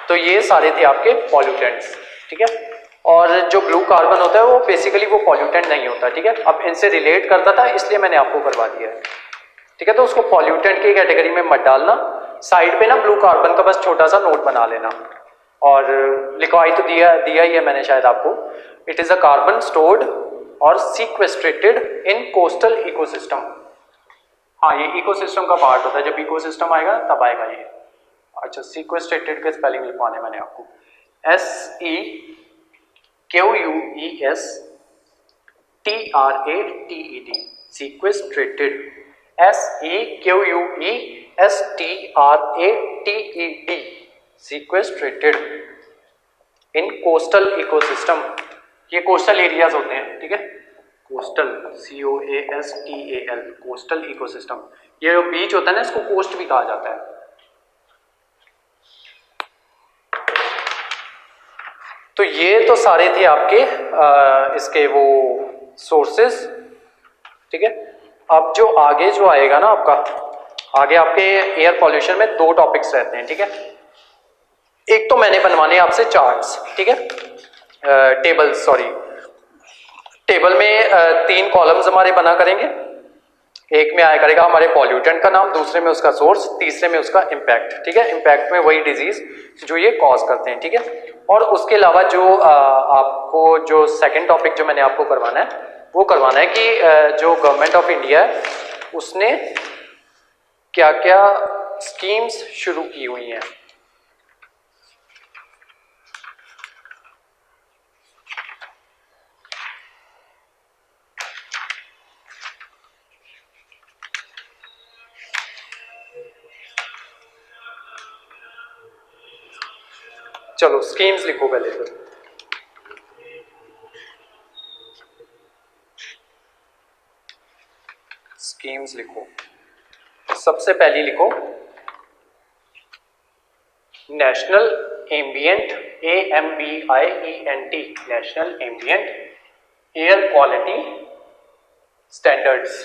तो ये सारे थे आपके पॉल्यूटेंट्स, ठीक है। और जो ब्लू कार्बन होता है वो बेसिकली वो पॉल्यूटेंट नहीं होता, ठीक है। अब इनसे रिलेट करता था इसलिए मैंने आपको करवा दिया है, ठीक है। तो उसको पॉल्यूटेंट की कैटेगरी में मत डालना, साइड पे ना ब्लू कार्बन का बस छोटा सा नोट बना लेना, और लिखवाई तो दिया ही है मैंने शायद आपको। It is a carbon stored और सीक्वेस्ट्रेटेड इन कोस्टल इकोसिस्टम। हाँ, ये इकोसिस्टम का पार्ट होता है, जब इकोसिस्टम आएगा तब आएगा ये। अच्छा, सीक्वेस्ट्रेटेड के स्पेलिंग लिखवाने मैंने आपको, SEQUESTRATED, sequestrated, SEQUESTRATED, sequestrated in coastal ecosystem. ये कोस्टल एरियाज होते हैं, ठीक है, कोस्टल, COASTAL, कोस्टल इकोसिस्टम। ये जो बीच होता है ना इसको कोस्ट भी कहा जाता है। तो ये तो सारे थे आपके इसके वो सोर्सेस, ठीक है। अब जो आगे जो आएगा ना आपका, आगे आपके एयर पॉल्यूशन में दो टॉपिक्स रहते हैं, ठीक है। एक तो मैंने बनवाने आपसे चार्ट्स, ठीक है, टेबल में 3 कॉलम्स हमारे बना करेंगे एक में आया करेगा हमारे पॉल्यूटेंट का नाम, दूसरे में उसका सोर्स, तीसरे में उसका इम्पैक्ट, ठीक है। इम्पैक्ट में वही डिजीज जो ये कॉज करते हैं, ठीक है। और उसके अलावा जो आपको जो सेकंड टॉपिक जो मैंने आपको करवाना है वो करवाना है कि जो गवर्नमेंट ऑफ इंडिया है उसने क्या क्या स्कीम्स शुरू की हुई हैं। चलो स्कीम्स लिखो पहले फिर। स्कीम्स लिखो। सबसे पहली लिखो national ambient, AMBIENT, national ambient air quality standards.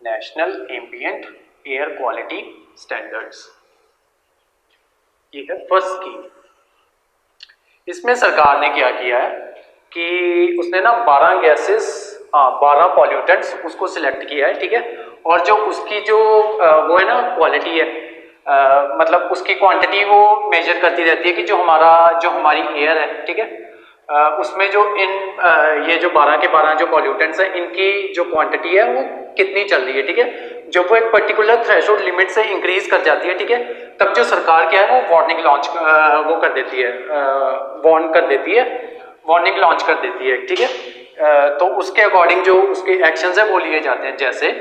National ambient air quality standards, ये है फर्स्ट स्कीम। इसमें सरकार ने क्या किया है कि उसने ना 12 गैसेस, 12 पॉल्यूटेंट्स उसको सिलेक्ट किया है, ठीक है। और जो उसकी जो वो है ना क्वालिटी है, मतलब उसकी क्वांटिटी वो मेजर करती रहती है कि जो हमारी एयर है, ठीक है, उसमें जो ये जो 12 के 12 जो पॉल्यूटेंट्स हैं इनकी जो क्वांटिटी है वो कितनी चल रही है, ठीक है। जब वो एक पर्टिकुलर थ्रेशोल्ड लिमिट से इंक्रीज कर जाती है, ठीक है, तब जो सरकार क्या है वो वार्निंग लॉन्च वो कर देती है, वार्निंग लॉन्च कर देती है, ठीक है। तो उसके अकॉर्डिंग जो उसके एक्शंस है वो लिए जाते हैं, जैसे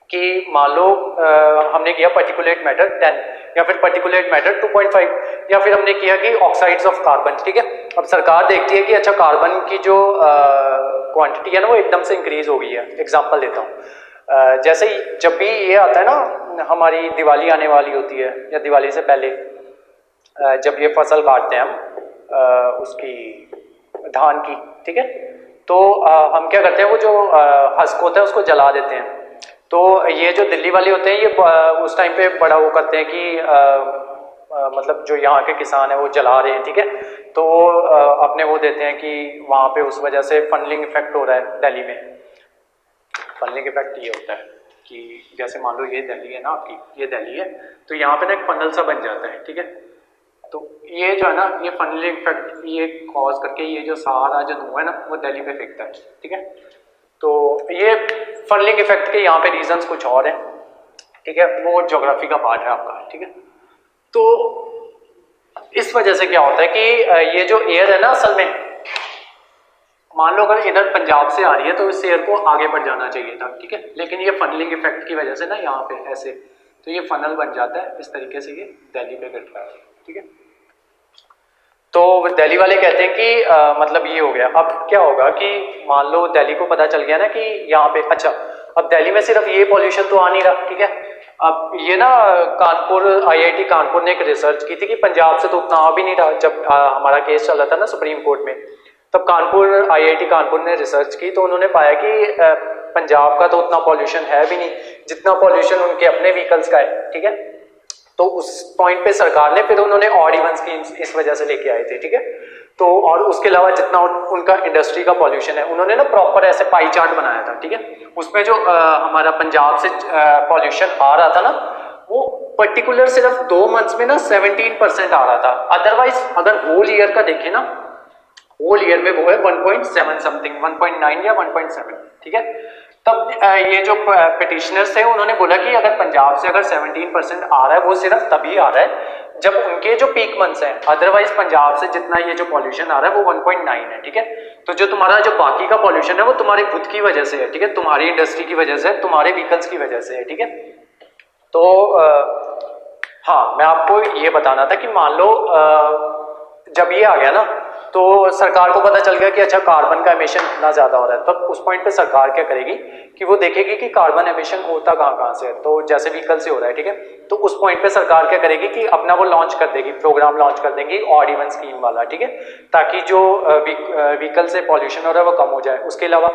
कि मान लो हमने किया पार्टिकुलेट मैटर 10 या फिर पार्टिकुलेट मैटर 2.5 या फिर हमने किया कि ऑक्साइड्स ऑफ कार्बन, ठीक है। अब सरकार देखती है कि अच्छा कार्बन की जो क्वांटिटी है ना वो एकदम से इंक्रीज हो गई है। एग्जांपल देता हूँ, जैसे ही जब भी ये आता है ना हमारी दिवाली आने वाली होती है या दिवाली से पहले जब ये फसल काटते हैं हम उसकी धान की, ठीक है, तो हम क्या करते हैं वो जो हस्क होता है उसको जला देते हैं। तो ये जो दिल्ली वाले होते हैं ये उस टाइम पे बड़ा वो करते हैं कि मतलब जो यहाँ के किसान है वो जला रहे हैं, ठीक है। तो अपने वो देते हैं कि वहाँ पे उस वजह से फनलिंग इफेक्ट हो रहा है दिल्ली में। फनलिंग इफेक्ट ये होता है कि जैसे मान लो ये दिल्ली है ना आपकी, ये दिल्ली है, तो यहाँ पे ना एक फनल सा बन जाता है, ठीक है। तो ये जो है ना ये फनलिंग इफेक्ट ये कॉज करके ये जो सारा जो धुआं है ना वो दिल्ली पे फेंकता है, ठीक है। तो ये फनलिंग इफेक्ट के यहाँ पे रीजंस कुछ और हैं, ठीक है, वो ज्योग्राफी का पार्ट है आपका, ठीक है। तो इस वजह से क्या होता है कि ये जो एयर है ना असल में मान लो अगर इधर पंजाब से आ रही है तो इस एयर को आगे बढ़ जाना चाहिए था, ठीक है, लेकिन ये फनलिंग इफेक्ट की वजह से ना यहाँ पे ऐसे तो ये फनल बन जाता है, इस तरीके से ये दिल्ली पे गिरता है, ठीक है। तो दिल्ली वाले कहते हैं कि मतलब ये हो गया। अब क्या होगा कि मान लो दिल्ली को पता चल गया ना कि यहाँ पे अच्छा अब दिल्ली में सिर्फ ये पॉल्यूशन तो आ नहीं रहा, ठीक है। अब ये ना कानपुर IIT कानपुर ने एक रिसर्च की थी कि पंजाब से तो उतना आ भी नहीं रहा। जब हमारा केस चल रहा था ना सुप्रीम कोर्ट में, तब कानपुर IIT कानपुर ने रिसर्च की तो उन्होंने पाया कि पंजाब का तो उतना पॉल्यूशन है भी नहीं जितना पॉल्यूशन उनके अपने व्हीकल्स का है, ठीक है। तो उस पॉइंट पे सरकार ने फिर उन्होंने ऑड इवन स्कीम्स इस वजह से लेके आए थे, ठीक है। तो और उसके अलावा जितना उनका इंडस्ट्री का पॉल्यूशन है उन्होंने ना प्रॉपर ऐसे पाई चार्ट बनाया था, ठीक है। उसमें जो हमारा पंजाब से पॉल्यूशन आ रहा था ना वो पर्टिकुलर सिर्फ 2 मंथ्स में ना 17% आ रहा था। अदरवाइज अगर होल ईयर का देखें ना होल ईयर में वो है 1.7 समथिंग, 1.9 या 1.7, ठीक है। तब ये जो पिटिशनर्स थे उन्होंने बोला कि अगर पंजाब से अगर 17% आ रहा है वो सिर्फ तभी आ रहा है जब उनके जो पीक मंथ्स हैं, अदरवाइज पंजाब से जितना ये जो पॉल्यूशन आ रहा है वो 1.9 है, ठीक है। तो जो तुम्हारा जो बाकी का पॉल्यूशन है वो तुम्हारी खुद की वजह से है, ठीक है, तुम्हारी इंडस्ट्री की वजह से, तुम्हारे व्हीकल्स की वजह से है, ठीक है। तो हाँ मैं आपको ये बताना था कि मान लो जब ये आ गया ना तो सरकार को पता चल गया कि अच्छा कार्बन का एमिशन इतना ज्यादा हो रहा है, तब उस पॉइंट पे सरकार क्या करेगी कि वो देखेगी कि कार्बन एमिशन होता कहाँ से है। तो जैसे व्हीकल से हो रहा है, ठीक है, तो उस पॉइंट पे सरकार क्या करेगी कि अपना वो लॉन्च कर देगी, प्रोग्राम लॉन्च कर देंगी ऑड इवन स्कीम वाला, ठीक है, ताकि जो व्हीकल से पॉल्यूशन हो रहा है वो कम हो जाए। उसके अलावा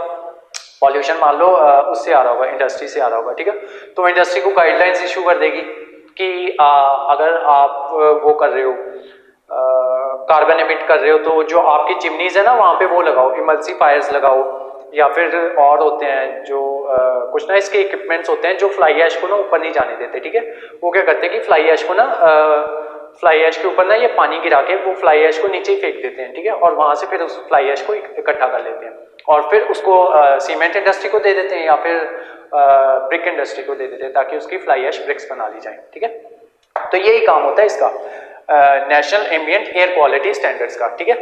पॉल्यूशन मान लो उससे आ रहा होगा, इंडस्ट्री से आ रहा होगा, ठीक है, तो इंडस्ट्री को गाइडलाइंस इशू कर देगी कि अगर आप वो कर रहे हो कार्बन एमिट कर रहे हो तो जो आपकी चिमनीज है ना वहाँ पे वो लगाओ, इमल्सिफायर्स लगाओ, या फिर और होते हैं जो कुछ ना इसके इक्विपमेंट्स होते हैं जो फ्लाई ऐश को ना ऊपर नहीं जाने देते, ठीक है। वो क्या करते हैं कि फ्लाई ऐश को ना फ्लाई ऐश के ऊपर ना ये पानी गिरा के वो फ्लाई ऐश को नीचे ही फेंक देते हैं, ठीक है, और वहाँ से फिर उस फ्लाई ऐश को इकट्ठा कर लेते हैं और फिर उसको सीमेंट इंडस्ट्री को दे देते हैं या फिर ब्रिक इंडस्ट्री को दे देते हैं ताकि उसकी फ्लाई ऐश ब्रिक्स बना ली जाए, ठीक है। तो यही काम होता है इसका national ambient air quality standards का, ठीक है।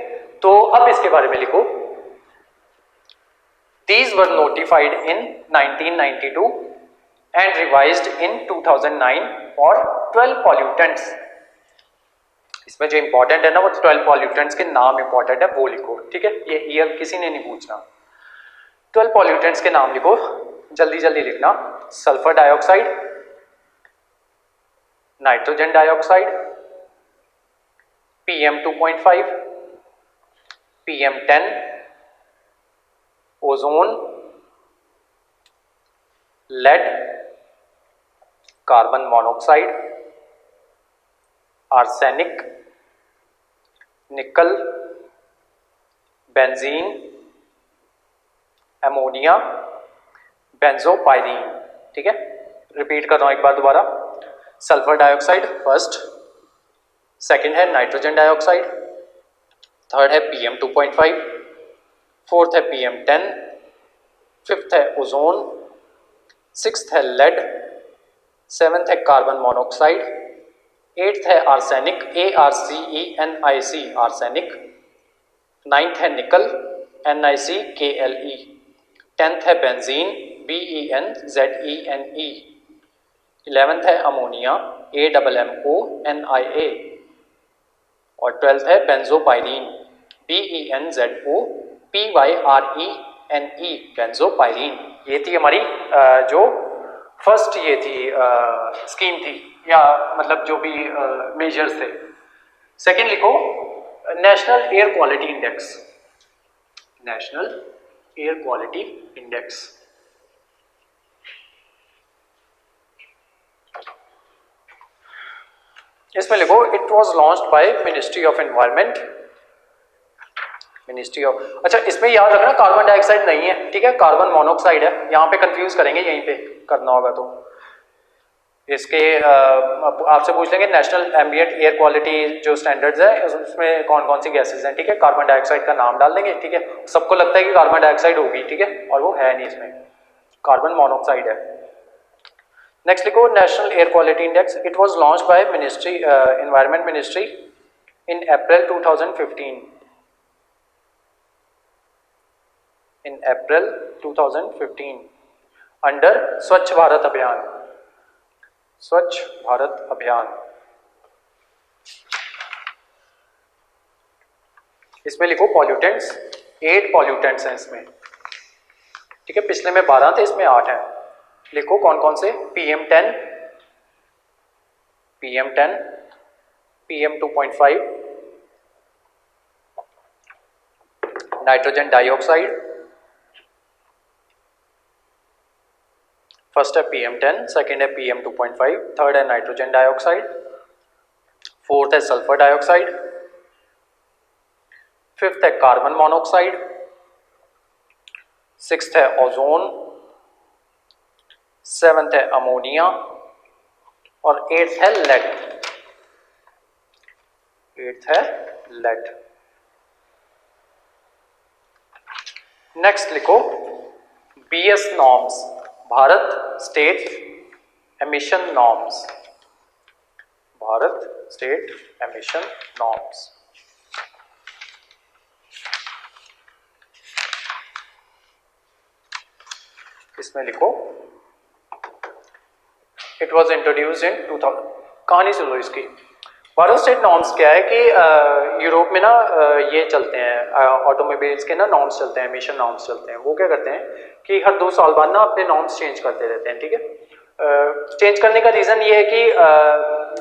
तो अब इसके बारे में लिखो, these were notified in 1992 and revised in 2009 for 12 pollutants। इसमें जो इंपॉर्टेंट है ना वो 12 पॉल्यूटेंट्स के नाम इंपॉर्टेंट है वो लिखो, ठीक है। ये ईयर किसी ने नहीं पूछना। 12 पॉल्यूटेंट्स के नाम लिखो, जल्दी जल्दी लिखना। Sulphur dioxide, nitrogen dioxide, PM2.5, PM10, ozone, lead, carbon monoxide, arsenic, nickel, benzene, ammonia, benzopyrene, ठीक है। रिपीट कर रहा हूं एक बार दोबारा। सल्फर डाइऑक्साइड फर्स्ट, सेकंड है नाइट्रोजन डाइऑक्साइड, थर्ड है PM2.5, फोर्थ है PM10, फिफ्थ है ओजोन, सिक्स्थ है लेड, सेवेंथ है कार्बन मोनोऑक्साइड, एट्थ है आर्सेनिक ARCENIC आर्सेनिक, नाइन्थ है निकल NiCKLE, टेंथ है बेंजीन BENZENE, इलेवेंथ है अमोनिया AMMONIA और ट्वेल्थ है बेंजोपाइरीन BENZOPYRENE बेंजोपाइरीन। ये थी हमारी जो फर्स्ट ये थी स्कीम थी या मतलब जो भी मेजर्स थे। सेकंड लिखो national air quality index, national air quality index. इसमें लिखो it was launched by ministry of environment, ministry of, अच्छा इसमें याद रखना कार्बन डाइऑक्साइड नहीं है, ठीक है, कार्बन मोनोऑक्साइड है, यहाँ पे कंफ्यूज करेंगे, यहीं पे करना होगा। तो इसके आपसे पूछ लेंगे नेशनल एम्बिएंट एयर क्वालिटी जो स्टैंडर्ड्स है उसमें कौन कौन सी गैसेज हैं, ठीक है, कार्बन डाइऑक्साइड का नाम डाल देंगे, ठीक है। सबको लगता है कि कार्बन डाइऑक्साइड होगी, ठीक है, और वो है नहीं, इसमें कार्बन मोनोऑक्साइड है। नेक्स्ट लिखो national air quality index, it was launched by ministry environment ministry in April 2015, in April 2015 under स्वच्छ भारत अभियान, स्वच्छ भारत अभियान। इसमें लिखो पॉल्यूटेंट्स, 8 पॉल्यूटेंट्स हैं इसमें, ठीक है, पिछले में 12 थे, इसमें 8 हैं। लिखो कौन कौन से, PM10, PM10, PM2.5, nitrogen dioxide, first है PM10, सेकेंड है PM2.5, थर्ड है नाइट्रोजन डाइऑक्साइड, फोर्थ है सल्फर डाइऑक्साइड, फिफ्थ है कार्बन मोनोऑक्साइड, सिक्स्थ है ओजोन, सेवेंथ है अमोनिया और एट्थ है लेड, एट्थ है लेड। नेक्स्ट लिखो BS norms, Bharat state emission norms, Bharat state emission norms. इसमें लिखो इट वाज इंट्रोड्यूस्ड इन 2000, कहानी सुनो इसकी। भारत स्टेट नॉर्म्स क्या है कि यूरोप में ना ये चलते हैं ऑटोमोबाइल्स के ना नॉर्म्स चलते हैं, एमिशन नॉर्म्स चलते हैं। वो क्या करते हैं कि हर 2 साल बाद ना अपने नॉर्म्स चेंज करते रहते हैं, ठीक है। चेंज करने का रीज़न ये है कि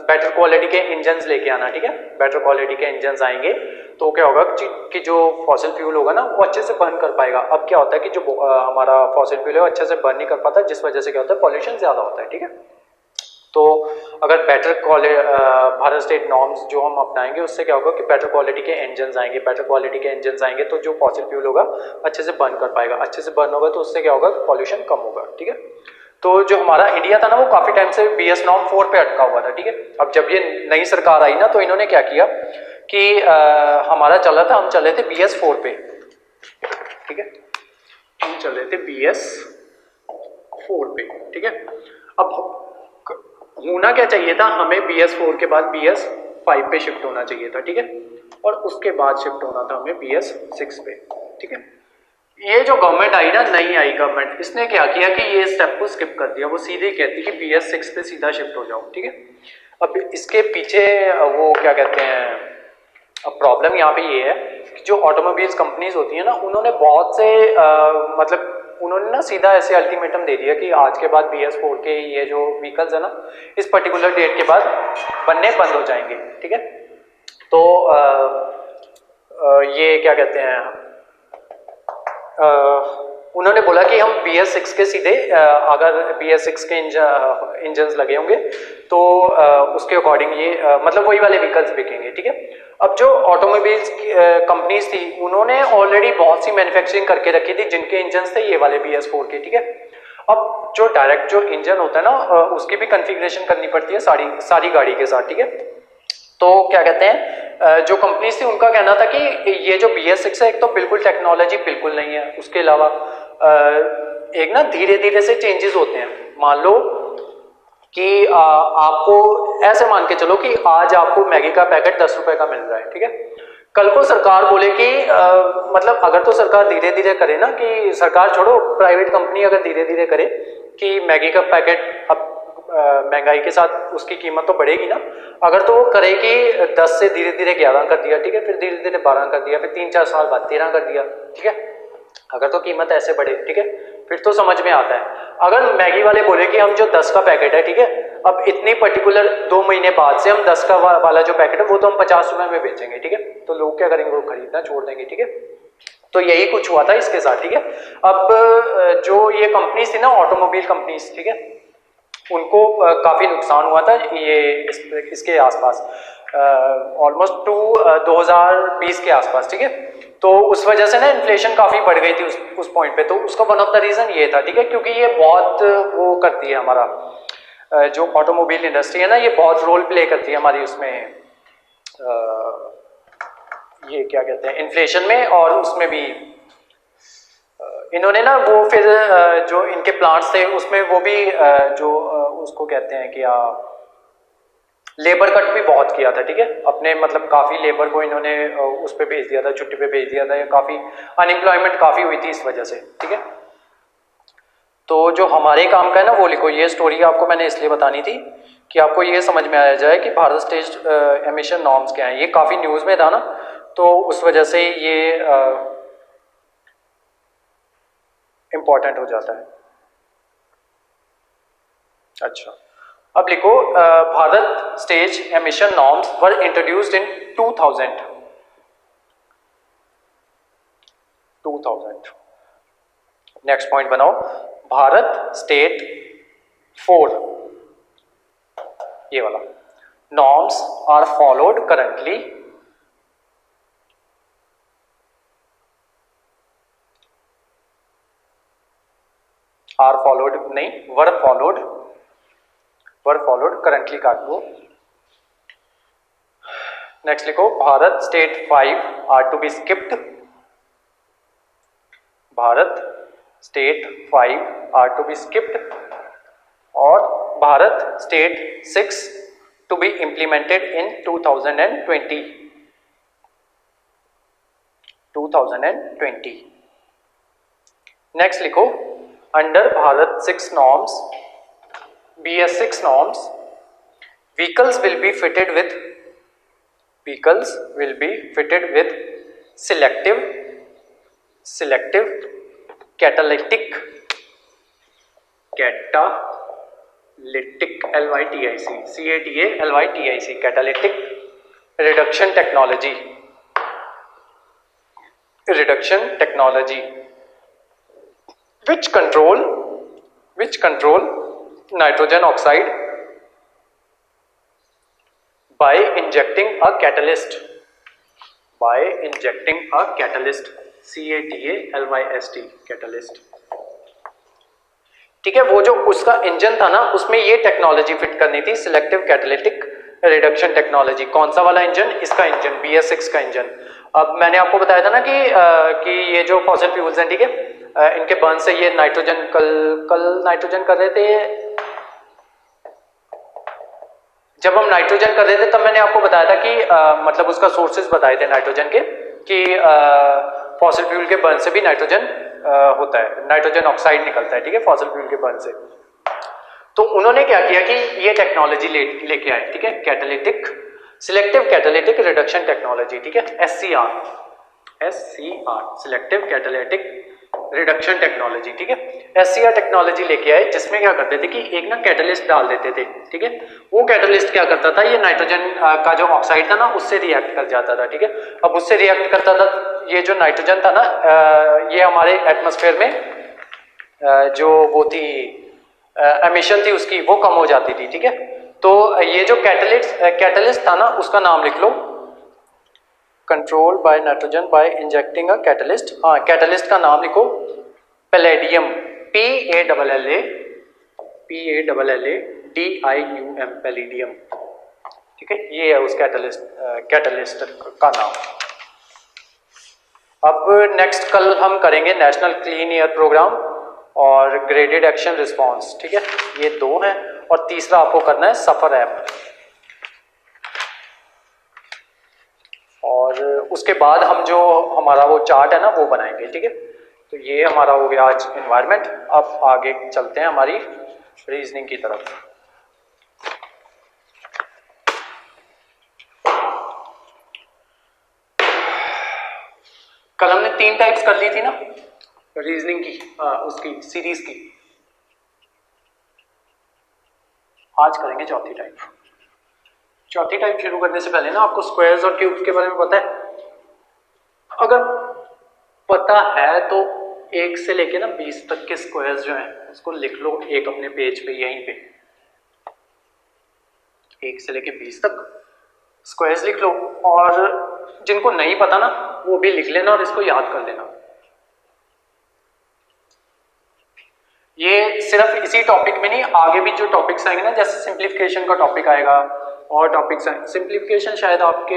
बेटर क्वालिटी के इंजन्स लेके आना, ठीक है, बेटर क्वालिटी के इंजन्स आएंगे तो क्या होगा कि जो फॉसिल फ्यूल होगा ना वो अच्छे से बर्न कर पाएगा। अब क्या होता है कि जो हमारा फॉसिल फ्यूल है वो अच्छे से बर्न नहीं कर पाता, जिस वजह से क्या होता है पॉल्यूशन ज़्यादा होता है, ठीक है। तो अगर बेटर भारत स्टेट नॉर्म्स जो हम अपनाएंगे उससे क्या होगा कि बेटर क्वालिटी के इंजन आएंगे, बेटर क्वालिटी के इंजन आएंगे तो जो फॉसिल फ्यूल होगा अच्छे से बर्न कर पाएगा, अच्छे से बर्न होगा तो उससे क्या होगा, पॉल्यूशन कम होगा। ठीक है, तो जो हमारा इंडिया था ना वो काफी टाइम से BS नॉर्म 4 पे अटका हुआ था। ठीक है, अब जब ये नई सरकार आई ना तो इन्होंने क्या किया कि हमारा चला था, हम चले थे BS 4 पे। ठीक है, हम चले थे BS 4 पे। ठीक है, अब होना क्या चाहिए था, हमें BS 4 के बाद BS 5 पे शिफ्ट होना चाहिए था। ठीक है, और उसके बाद शिफ्ट होना था हमें BS 6 पे। ठीक है, ये जो गवर्नमेंट आई ना, नई आई गवर्नमेंट, इसने क्या किया कि ये स्टेप को स्किप कर दिया, वो सीधे कहती कि BS 6 पे सीधा शिफ्ट हो जाओ। ठीक है, अब इसके पीछे वो क्या कहते हैं, अब प्रॉब्लम यहाँ पे ये है कि जो ऑटोमोबाइल्स कंपनीज होती है ना, उन्होंने बहुत से मतलब उन्होंने ना सीधा ऐसे अल्टीमेटम दे दिया कि आज के बाद BS 4 के ये जो व्हीकल्स है ना, इस पर्टिकुलर डेट के बाद बनने बंद हो जाएंगे। ठीक है, तो ये क्या कहते हैं, उन्होंने बोला कि हम BS 6 के सीधे अगर BS 6 के इंजन्स लगे होंगे तो उसके अकॉर्डिंग ये मतलब वही वाले व्हीकल्स बिकेंगे। ठीक है, अब जो ऑटोमोबाइल्स कंपनीज थी उन्होंने ऑलरेडी बहुत सी मैन्युफैक्चरिंग करके रखी थी जिनके इंजन्स थे ये वाले BS 4 के। ठीक है, अब जो डायरेक्ट जो इंजन होता है ना उसकी भी कॉन्फ़िगरेशन करनी पड़ती है सारी गाड़ी के साथ। ठीक है, तो क्या कहते हैं, जो कंपनीज थी उनका कहना था कि ये जो BS 6 है एक तो बिल्कुल टेक्नोलॉजी बिल्कुल नहीं है, उसके अलावा एक ना धीरे धीरे से चेंजेस होते हैं। मान लो कि आपको ऐसे मान के चलो कि आज आपको मैगी का पैकेट 10 रुपए का मिल रहा है। ठीक है, कल को सरकार बोले कि मतलब अगर तो सरकार धीरे धीरे करे ना, कि सरकार छोड़ो प्राइवेट कंपनी अगर धीरे धीरे करे कि मैगी का पैकेट अब महंगाई के साथ उसकी कीमत तो बढ़ेगी ना, अगर तो वो करे कि 10 से धीरे धीरे 11 कर दिया। ठीक है, फिर धीरे धीरे 12 कर दिया, फिर 3-4 साल बाद 13 कर दिया। ठीक है, अगर तो कीमत ऐसे बढ़े, ठीक है, फिर तो समझ में आता है। अगर मैगी वाले बोले कि हम जो 10 का पैकेट है, ठीक है, अब इतनी पर्टिकुलर 2 महीने बाद से हम 10 का वाला जो पैकेट है वो तो हम 50 रुपए में बेचेंगे। ठीक है, तो लोग क्या करेंगे, वो खरीदना छोड़ देंगे। ठीक है, तो यही कुछ हुआ था इसके साथ। ठीक है, अब जो ये कंपनीज थी ना, ऑटोमोबाइल कंपनीज, ठीक है, उनको काफ़ी नुकसान हुआ था ये इसके आसपास ऑलमोस्ट 2020 के आसपास। ठीक है, तो उस वजह से ना इन्फ्लेशन काफ़ी बढ़ गई थी उस पॉइंट पे, तो उसका वन ऑफ द रीज़न ये था। ठीक है, क्योंकि ये बहुत वो करती है, हमारा जो ऑटोमोबाइल इंडस्ट्री है ना, ये बहुत रोल प्ले करती है हमारी उसमें ये क्या कहते हैं, इन्फ्लेशन में, और उसमें भी इन्होंने ना वो फिर जो इनके प्लांट्स थे उसमें वो भी जो उसको कहते हैं कि लेबर कट भी बहुत किया था। ठीक है, अपने मतलब काफ़ी लेबर को इन्होंने उस पर भेज दिया था, छुट्टी पे भेज दिया था, या काफ़ी अनएम्प्लॉयमेंट काफ़ी हुई थी इस वजह से। ठीक है, तो जो हमारे काम का है ना वो लिखो। ये स्टोरी आपको मैंने इसलिए बतानी थी कि आपको ये समझ में आया जाए कि भारत स्टेट एमिशन नॉर्म्स क्या हैं। ये काफ़ी न्यूज़ में था ना, तो उस वजह से ये इम्पॉर्टेंट हो जाता है। अच्छा, अब लिखो Bharat stage emission norms were introduced in 2000। Next point बनाओ, भारत स्टेट 4, ये वाला, norms are followed currently are followed नहीं, वर फॉलोड करंटली काट दो। नेक्स्ट लिखो, Bharat stage 5 are to be skipped. Bharat stage 5 are to be skipped, और Bharat stage 6 to be implemented in 2020। Next लिखो, under Bharat 6 norms, BS 6 norms, vehicles will be fitted with selective catalytic catalytic reduction technology which control nitrogen oxide by injecting a catalyst, by injecting a catalyst, catalyst, catalyst, ठीक है। वो जो उसका engine था ना, उसमें ये टेक्नोलॉजी फिट करनी थी, सिलेक्टिव कैटालिटिक रिडक्शन टेक्नोलॉजी। कौन सा वाला इंजन? इसका इंजन, BS6 का इंजन। अब मैंने आपको बताया था ना कि ये जो फॉसिल फ्यूल्स हैं, ठीक है, इनके बर्न से ये नाइट्रोजन, कल नाइट्रोजन कर रहे थे। जब हम नाइट्रोजन कर रहे थे तब मैंने आपको बताया था कि मतलब उसका सोर्सेज बताए थे नाइट्रोजन के, कि फॉसिल फ्यूल के बर्न से भी नाइट्रोजन होता है, नाइट्रोजन ऑक्साइड निकलता है, ठीक है, फॉसिल फ्यूल के बर्न से। तो उन्होंने क्या किया कि ये टेक्नोलॉजी लेके आए, ठीक है, catalytic, selective catalytic reduction technology, ठीक है, SCR, selective catalytic reduction technology, ठीक है। SCR टेक्नोलॉजी लेके आए, जिसमें क्या करते थे कि एक ना कैटलिस्ट डाल देते थे, ठीक है। वो कैटलिस्ट क्या करता था, ये नाइट्रोजन का जो ऑक्साइड था ना, उससे रिएक्ट कर जाता था, ठीक है। अब उससे रिएक्ट करता था, ये जो नाइट्रोजन था ना, ये हमारे एटमॉस्फेयर में जो वो थी एमिशन थी उसकी, वो कम हो जाती थी, ठीक है। तो ये जो कैटलिस्ट था ना, उसका नाम लिख लो, control by nitrogen by injecting a catalyst. हाँ, कैटलिस्ट का नाम लिखो पैलेडियम, PALLADIUM, पैलेडियम, ठीक है। ये है उस कैटलिस्ट का नाम। अब नेक्स्ट कल हम करेंगे नेशनल क्लीन एयर प्रोग्राम और ग्रेडेड एक्शन रिस्पॉन्स, ठीक है, ये दो हैं। और तीसरा आपको करना है सफर ऐप। और उसके बाद हम जो हमारा वो चार्ट है ना, वो बनाएंगे, ठीक है। तो ये हमारा हो गया आज एनवायरनमेंट। अब आगे चलते हैं हमारी रीजनिंग की तरफ। कल हमने 3 टाइप्स कर ली थी ना रीजनिंग की, उसकी सीरीज की। आज करेंगे चौथी टाइप। चौथी टाइप शुरू करने से पहले ना आपको स्क्वायर्स और क्यूब्स के बारे में पता है? अगर पता है तो 1 से लेके ना 20 तक के स्क्वायर्स जो हैं उसको लिख लो एक अपने पेज पे, यहीं पे 1 से लेके 20 तक स्क्वायर्स लिख लो। और जिनको नहीं पता ना, वो भी लिख लेना और इसको याद कर लेना। ये सिर्फ इसी टॉपिक में नहीं, आगे भी जो टॉपिक्स आएंगे ना, जैसे सिंप्लीफिकेशन का टॉपिक आएगा और टॉपिक्स आएंगे। सिंप्लीफिकेशन शायद आपके,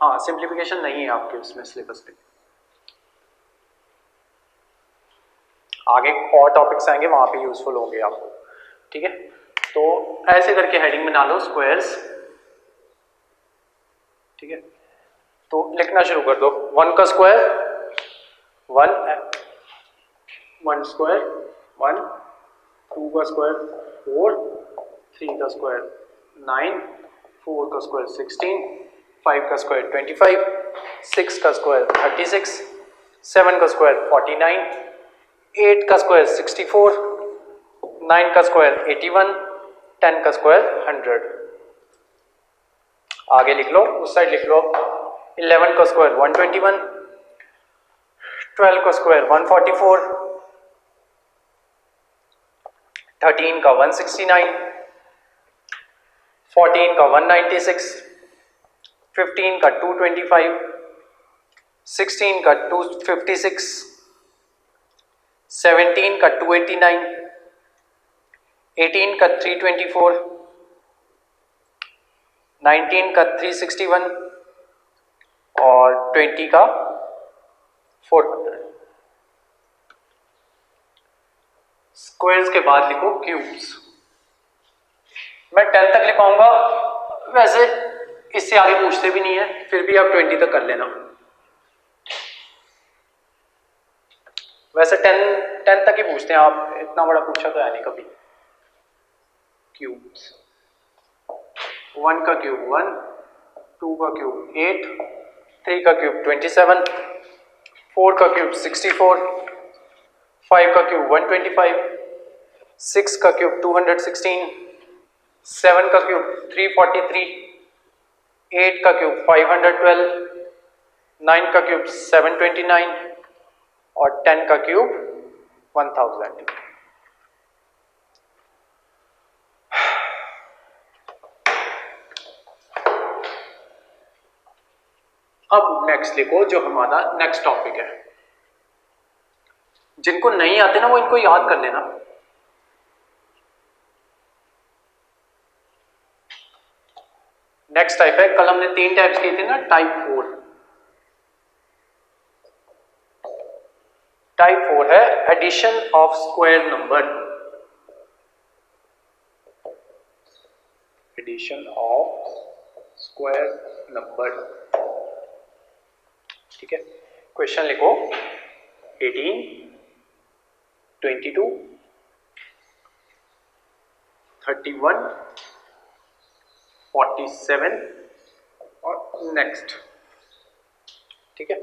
हाँ, सिंप्लीफिकेशन नहीं है आपके उसमें सिलेबस पे। आगे और टॉपिक्स आएंगे, वहां पे यूजफुल होंगे आपको, ठीक है। तो ऐसे करके हेडिंग बना लो स्क्वायर्स, ठीक है। तो लिखना शुरू कर दो। 1 का स्क्वायर 1 स्क्वायर 1, 2 का स्क्वायर 4, 3 का स्क्वायर 9, 4 का स्क्वायर 16, 5 का स्क्वायर 25, 6 का स्क्वायर 36, 7 का स्क्वायर 49, 8 का स्क्वायर 64, 9 का स्क्वायर 81, 10 का स्क्वायर 100। आगे लिख लो, उस साइड लिख लो। 11 का स्क्वायर 121, 12 का स्क्वायर 144, 13 का 169, 14 का 196, 15 का 225, 16 का 256, 17 का 289, 18 का 324, 19 का 361 और 20 का 400। स्क्वायर्स के बाद लिखो क्यूब्स। मैं 10 तक लिखाऊंगा, वैसे इससे आगे पूछते भी नहीं है, फिर भी आप 20 तक कर लेना। वैसे 10 तक ही पूछते हैं, आप इतना बड़ा पूछा तो है नहीं कभी। क्यूब्स, 1 का क्यूब 1, 2 का क्यूब 8, 3 का क्यूब 27, 4 का क्यूब 64, 5 का क्यूब 125, 6 का क्यूब 216, 7 का क्यूब 343, 8 का क्यूब 512, 9 का क्यूब 729 और 10 का क्यूब 1000। अब नेक्स्ट लिखो जो हमारा नेक्स्ट टॉपिक है, जिनको नहीं आते ना वो इनको याद कर लेना। नेक्स्ट टाइप है, कल हमने 3 टाइप्स की थी ना, टाइप 4। टाइप 4 है addition of square number. Addition of square number, ठीक है। क्वेश्चन लिखो 18, 22, 31, 47 और नेक्स्ट, ठीक है।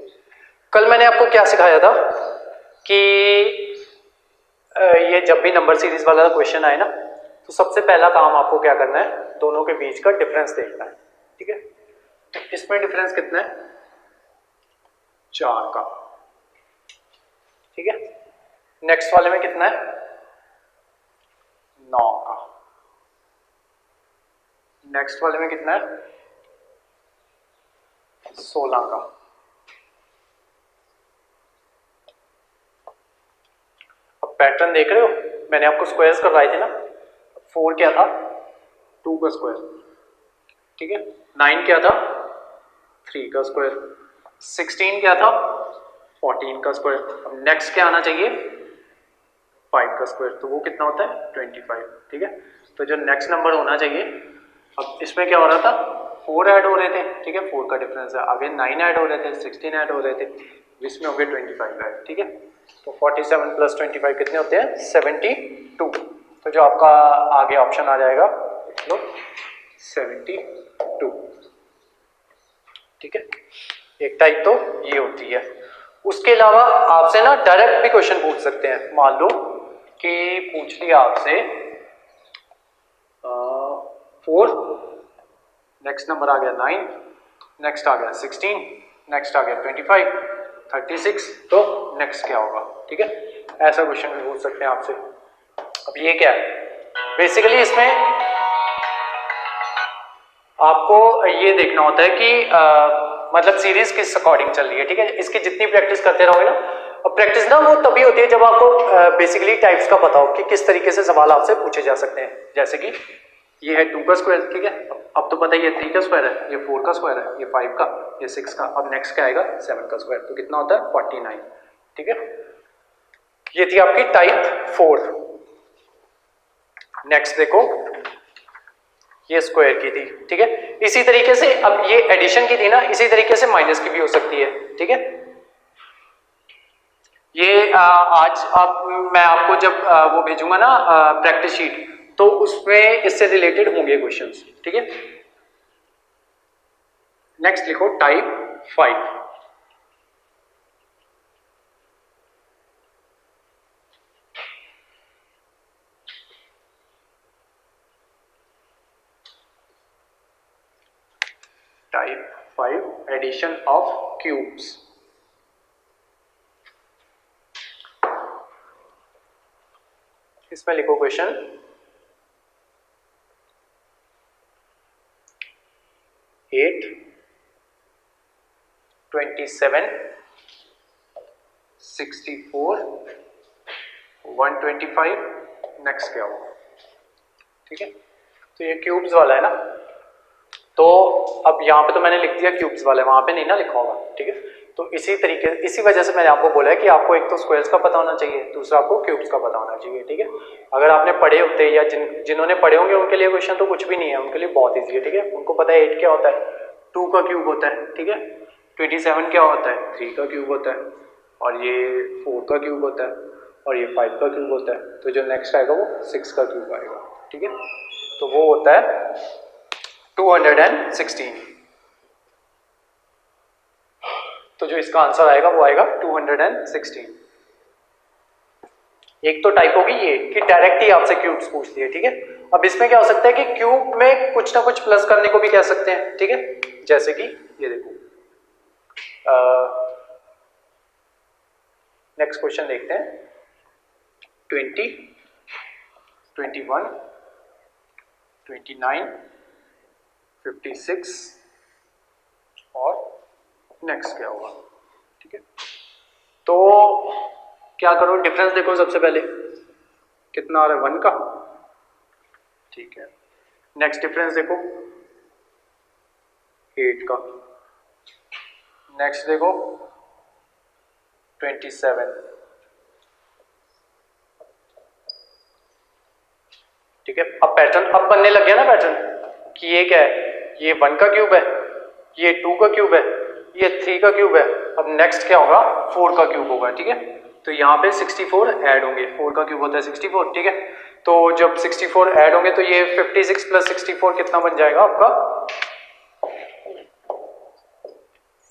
कल मैंने आपको क्या सिखाया था कि ये जब भी नंबर सीरीज वाला क्वेश्चन आए ना तो सबसे पहला काम आपको क्या करना है, दोनों के बीच का डिफरेंस देखना है, ठीक है। इसमें डिफरेंस कितना है, 4 का, ठीक है। नेक्स्ट वाले में कितना है, 9 का। नेक्स्ट वाले में कितना है, 16 का। अब पैटर्न देख रहे हो, मैंने आपको स्क्वायर्स करवाए थे ना। 4 क्या था, 2 का स्क्वायर, ठीक है। 9 क्या था, 3 का स्क्वायर। 16 क्या था, 14 का स्क्वायर। अब नेक्स्ट क्या आना चाहिए, 5 का स्क्वायर, तो वो कितना होता है, 25, ठीक है। तो जो नेक्स्ट नंबर होना चाहिए, अब इसमें क्या हो रहा था, 4 ऐड हो रहे थे, ठीक है, 4 का डिफरेंस है। आगे 9 ऐड हो रहे थे, 16 ऐड हो रहे थे, इसमें हो गए 25 ऐड, ठीक है। तो 47 प्लस 25 कितने होते हैं, 72। तो जो आपका आगे ऑप्शन आ जाएगा, लो 72, ठीक है। एक टाइप तो ये होती है। उसके अलावा आपसे ना डायरेक्ट भी क्वेश्चन पूछ सकते हैं। मान लो कि पूछ लिया आपसे 4, नेक्स्ट नंबर आ गया 9, नेक्स्ट आ गया 16, नेक्स्ट आ गया 25, 36, तो नेक्स्ट क्या होगा, ठीक है। ऐसा क्वेश्चन भी पूछ सकते हैं आपसे। अब ये क्या है, बेसिकली इसमें आपको ये देखना होता है कि मतलब सीरीज किस अकॉर्डिंग चल रही है, ठीक है। इसकी जितनी प्रैक्टिस करते रहोगे ना, और प्रैक्टिस ना वो तभी होती है जब आपको बेसिकली टाइप्स का पता हो कि किस तरीके से सवाल आपसे पूछे जा सकते हैं। जैसे कि ये है 2 का स्क्वायर, ठीक है। अब तो पता ही है 3 का स्क्वायर है, ये 4 का स्क्वायर है, ये 5 का, ये 6 का। अब नेक्स्ट क्या आएगा, 7 का स्क्वायर, तो कितना होता है, 49, ठीक है। ये थी आपकी टाइप 4। नेक्स्ट देखो, ये स्क्वायर की थी, ठीक है। इसी तरीके से अब ये एडिशन की थी ना, इसी तरीके से माइनस की भी हो सकती है, ठीक है। ये आज आप मैं आपको जब वो भेजूंगा ना प्रैक्टिस शीट, तो उसमें इससे रिलेटेड होंगे क्वेश्चंस, ठीक है। नेक्स्ट लिखो type 5। Type 5 addition of cubes. इसमें लिखो क्वेश्चन 8, 27, 64, 125, नेक्स्ट क्या होगा, ठीक है। तो ये क्यूब्स वाला है ना, तो अब यहाँ पे तो मैंने लिख दिया क्यूब्स वाला है, वहां पे नहीं ना लिखा होगा, ठीक है। तो इसी तरीके, इसी वजह से मैंने आपको बोला है कि आपको एक तो स्क्वायर्स का पता होना चाहिए, दूसरा आपको क्यूब्स का पता होना चाहिए, ठीक है। अगर आपने पढ़े होते या जिन्होंने पढ़े होंगे उनके लिए क्वेश्चन तो कुछ भी नहीं है, उनके लिए बहुत ईजी है, ठीक है। उनको पता है 8 क्या होता है, 2 का क्यूब होता है, ठीक है। 27 क्या होता है, 3 का क्यूब होता है, और ये 4 का क्यूब होता है, और ये 5 का क्यूब होता है। तो जो नेक्स्ट आएगा वो 6 का क्यूब आएगा, ठीक है। तो वो होता है 216। तो जो इसका आंसर आएगा वो आएगा 216। एक तो टाइप होगी ये कि डायरेक्ट ही आपसे क्यूब्स पूछ लिए, ठीक है। अब इसमें क्या हो सकता है कि क्यूब में कुछ ना कुछ प्लस करने को भी कह सकते हैं, ठीक है। जैसे कि ये देखो, नेक्स्ट क्वेश्चन देखते हैं 20, 21, 29, 56 और नेक्स्ट क्या होगा, ठीक है। तो क्या करो, डिफरेंस देखो सबसे पहले कितना आ रहा है 1 का, ठीक है। नेक्स्ट डिफरेंस देखो 8 का, नेक्स्ट देखो 27, ठीक है। अब पैटर्न अब बनने लग गया ना पैटर्न कि ये क्या है, ये 1 का क्यूब है, ये 2 का क्यूब है, ये 3 का क्यूब है। अब नेक्स्ट क्या होगा, 4 का क्यूब होगा, ठीक है। तो यहाँ पे 64 ऐड होंगे, 4 का क्यूब होता है 64, ठीक है। तो जब 64 ऐड होंगे तो ये 56 प्लस 64 कितना बन जाएगा आपका,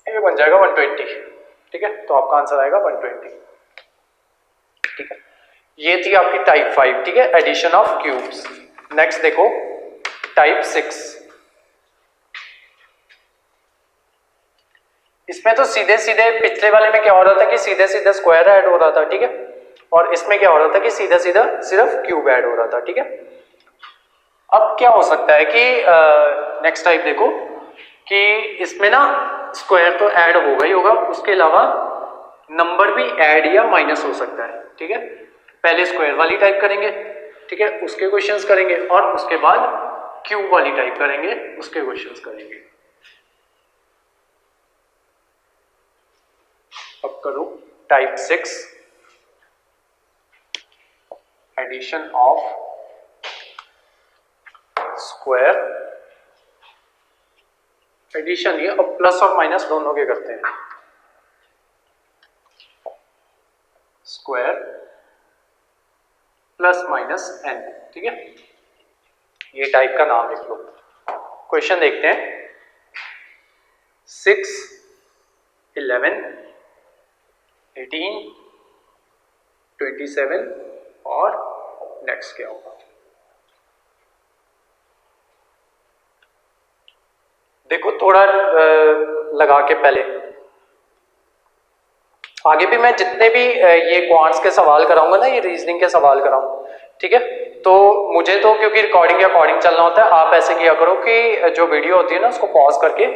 ये बन जाएगा 120, ठीक है। तो आपका आंसर आएगा 120, ठीक है। ये थी आपकी टाइप 5, ठीक है, एडिशन ऑफ क्यूब्स। नेक्स्ट देखो टाइप 6, इसमें तो सीधे सीधे पिछले वाले में क्या हो रहा था कि सीधे सीधे स्क्वायर ऐड हो रहा था, ठीक है। और इसमें क्या हो रहा था कि सीधा सीधा सिर्फ क्यूब ऐड हो रहा था, ठीक है। अब क्या हो सकता है कि नेक्स्ट टाइप देखो कि इसमें ना स्क्वायर तो ऐड होगा ही होगा, उसके अलावा नंबर भी ऐड या माइनस हो सकता है, ठीक है। पहले स्क्वायर वाली टाइप करेंगे, ठीक है, उसके क्वेश्चंस करेंगे, और उसके बाद क्यूब वाली टाइप करेंगे, उसके क्वेश्चंस करेंगे। अब करो type 6, addition of square, addition ये अब प्लस और माइनस दोनों के करते हैं, स्क्वायर प्लस माइनस n, ठीक है। ये टाइप का नाम लिख लो। क्वेश्चन देखते हैं, 6, 11, 18, 27 और नेक्स्ट क्या होगा। देखो थोड़ा लगा के पहले, आगे भी मैं जितने भी ये क्वांट्स के सवाल कराऊंगा ना, ये रीजनिंग के सवाल कराऊंगा, ठीक है। तो मुझे तो क्योंकि रिकॉर्डिंग या अकॉर्डिंग चलना होता है, आप ऐसे किया करो कि जो वीडियो होती है ना उसको पॉज करके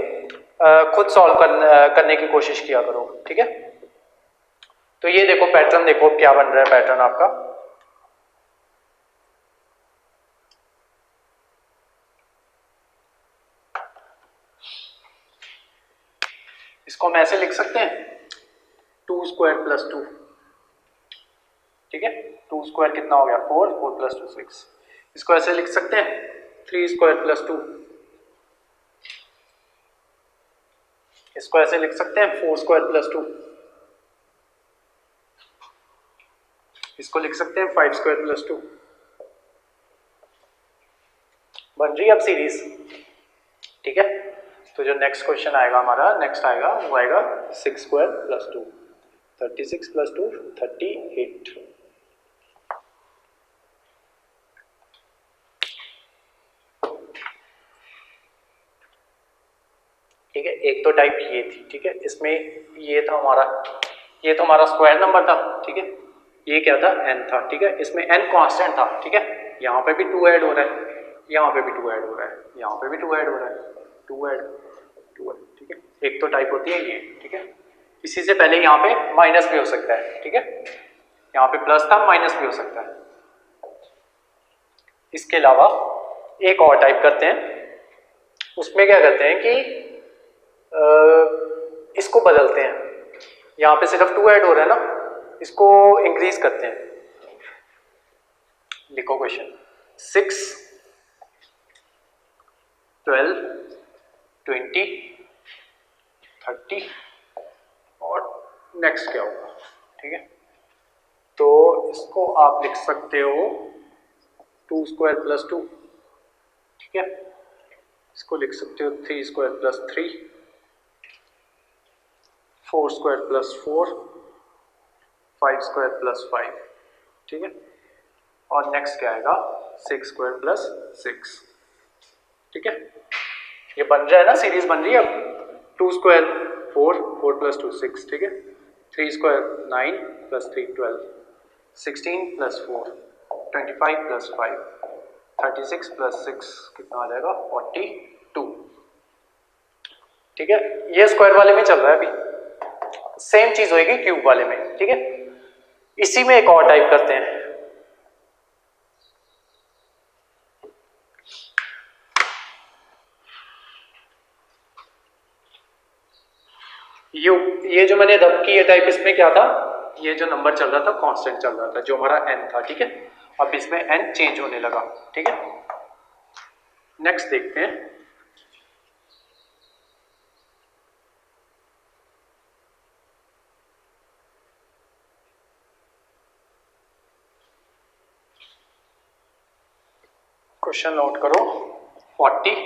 खुद सॉल्व करने की कोशिश किया करो, ठीक है। तो ये देखो पैटर्न, देखो क्या बन रहा है पैटर्न आपका। इसको हम ऐसे लिख सकते हैं 2 स्क्वायर प्लस 2, ठीक है। 2 स्क्वायर कितना हो गया 4, 4 प्लस 2 6। इसको ऐसे लिख सकते हैं 3 स्क्वायर प्लस 2, इसको ऐसे लिख सकते हैं 4 स्क्वायर प्लस 2, इसको लिख सकते हैं 5 स्क्वायर प्लस 2। बन रही है अब सीरीज, ठीक है। तो जो नेक्स्ट क्वेश्चन आएगा हमारा, नेक्स्ट आएगा वो आएगा 6 स्क्वायर प्लस 2, 36 प्लस 2 38, ठीक है। एक तो टाइप ये थी, ठीक है, इसमें ये था हमारा, ये तो हमारा स्क्वायर नंबर था, ठीक है। ये क्या था n था, ठीक है। इसमें n कांस्टेंट था, ठीक है। यहाँ पे भी 2 ऐड हो रहा है, यहाँ पे भी 2 ऐड हो रहा है, यहाँ पे भी 2 ऐड हो रहा है, 2 ऐड, ठीक है। एक तो टाइप होती है ये, ठीक है। इसी से पहले यहाँ पे माइनस भी हो सकता है, ठीक है। यहाँ पे प्लस था, माइनस भी हो सकता है। इसके अलावा एक और टाइप करते हैं, उसमें क्या करते हैं कि इसको बदलते हैं, यहाँ पे सिर्फ 2 ऐड हो रहा है ना, इसको इंक्रीज करते हैं। लिखो क्वेश्चन 6, 12, 20, 30 और नेक्स्ट क्या होगा, ठीक है। तो इसको आप लिख सकते हो 2 स्क्वायर प्लस 2, ठीक है। इसको लिख सकते हो 3 square plus 3, 4 square plus 4, 5 square plus 5, ठीक है। और नेक्स्ट क्या आएगा 6 स्क्वायर प्लस 6, ठीक है। ये बन रहा है ना, सीरीज बन रही है अब। 2 स्क्वायर 4, 4 प्लस 2 6, ठीक है। 3 square 9 plus 3 12, 16 plus 4 25 plus 5 36 plus 6 कितना आ जाएगा 42। ठीक है, ये स्क्वायर वाले में चल रहा है अभी, सेम चीज होगी क्यूब वाले में, ठीक है। इसी में एक और टाइप करते हैं, ये जो मैंने रब की ये टाइप, इसमें क्या था, ये जो नंबर चल रहा था कांस्टेंट चल रहा था, जो हमारा n था, ठीक है। अब इसमें n चेंज होने लगा, ठीक है। नेक्स्ट देखते हैं, क्वेश्चन नोट करो, 40,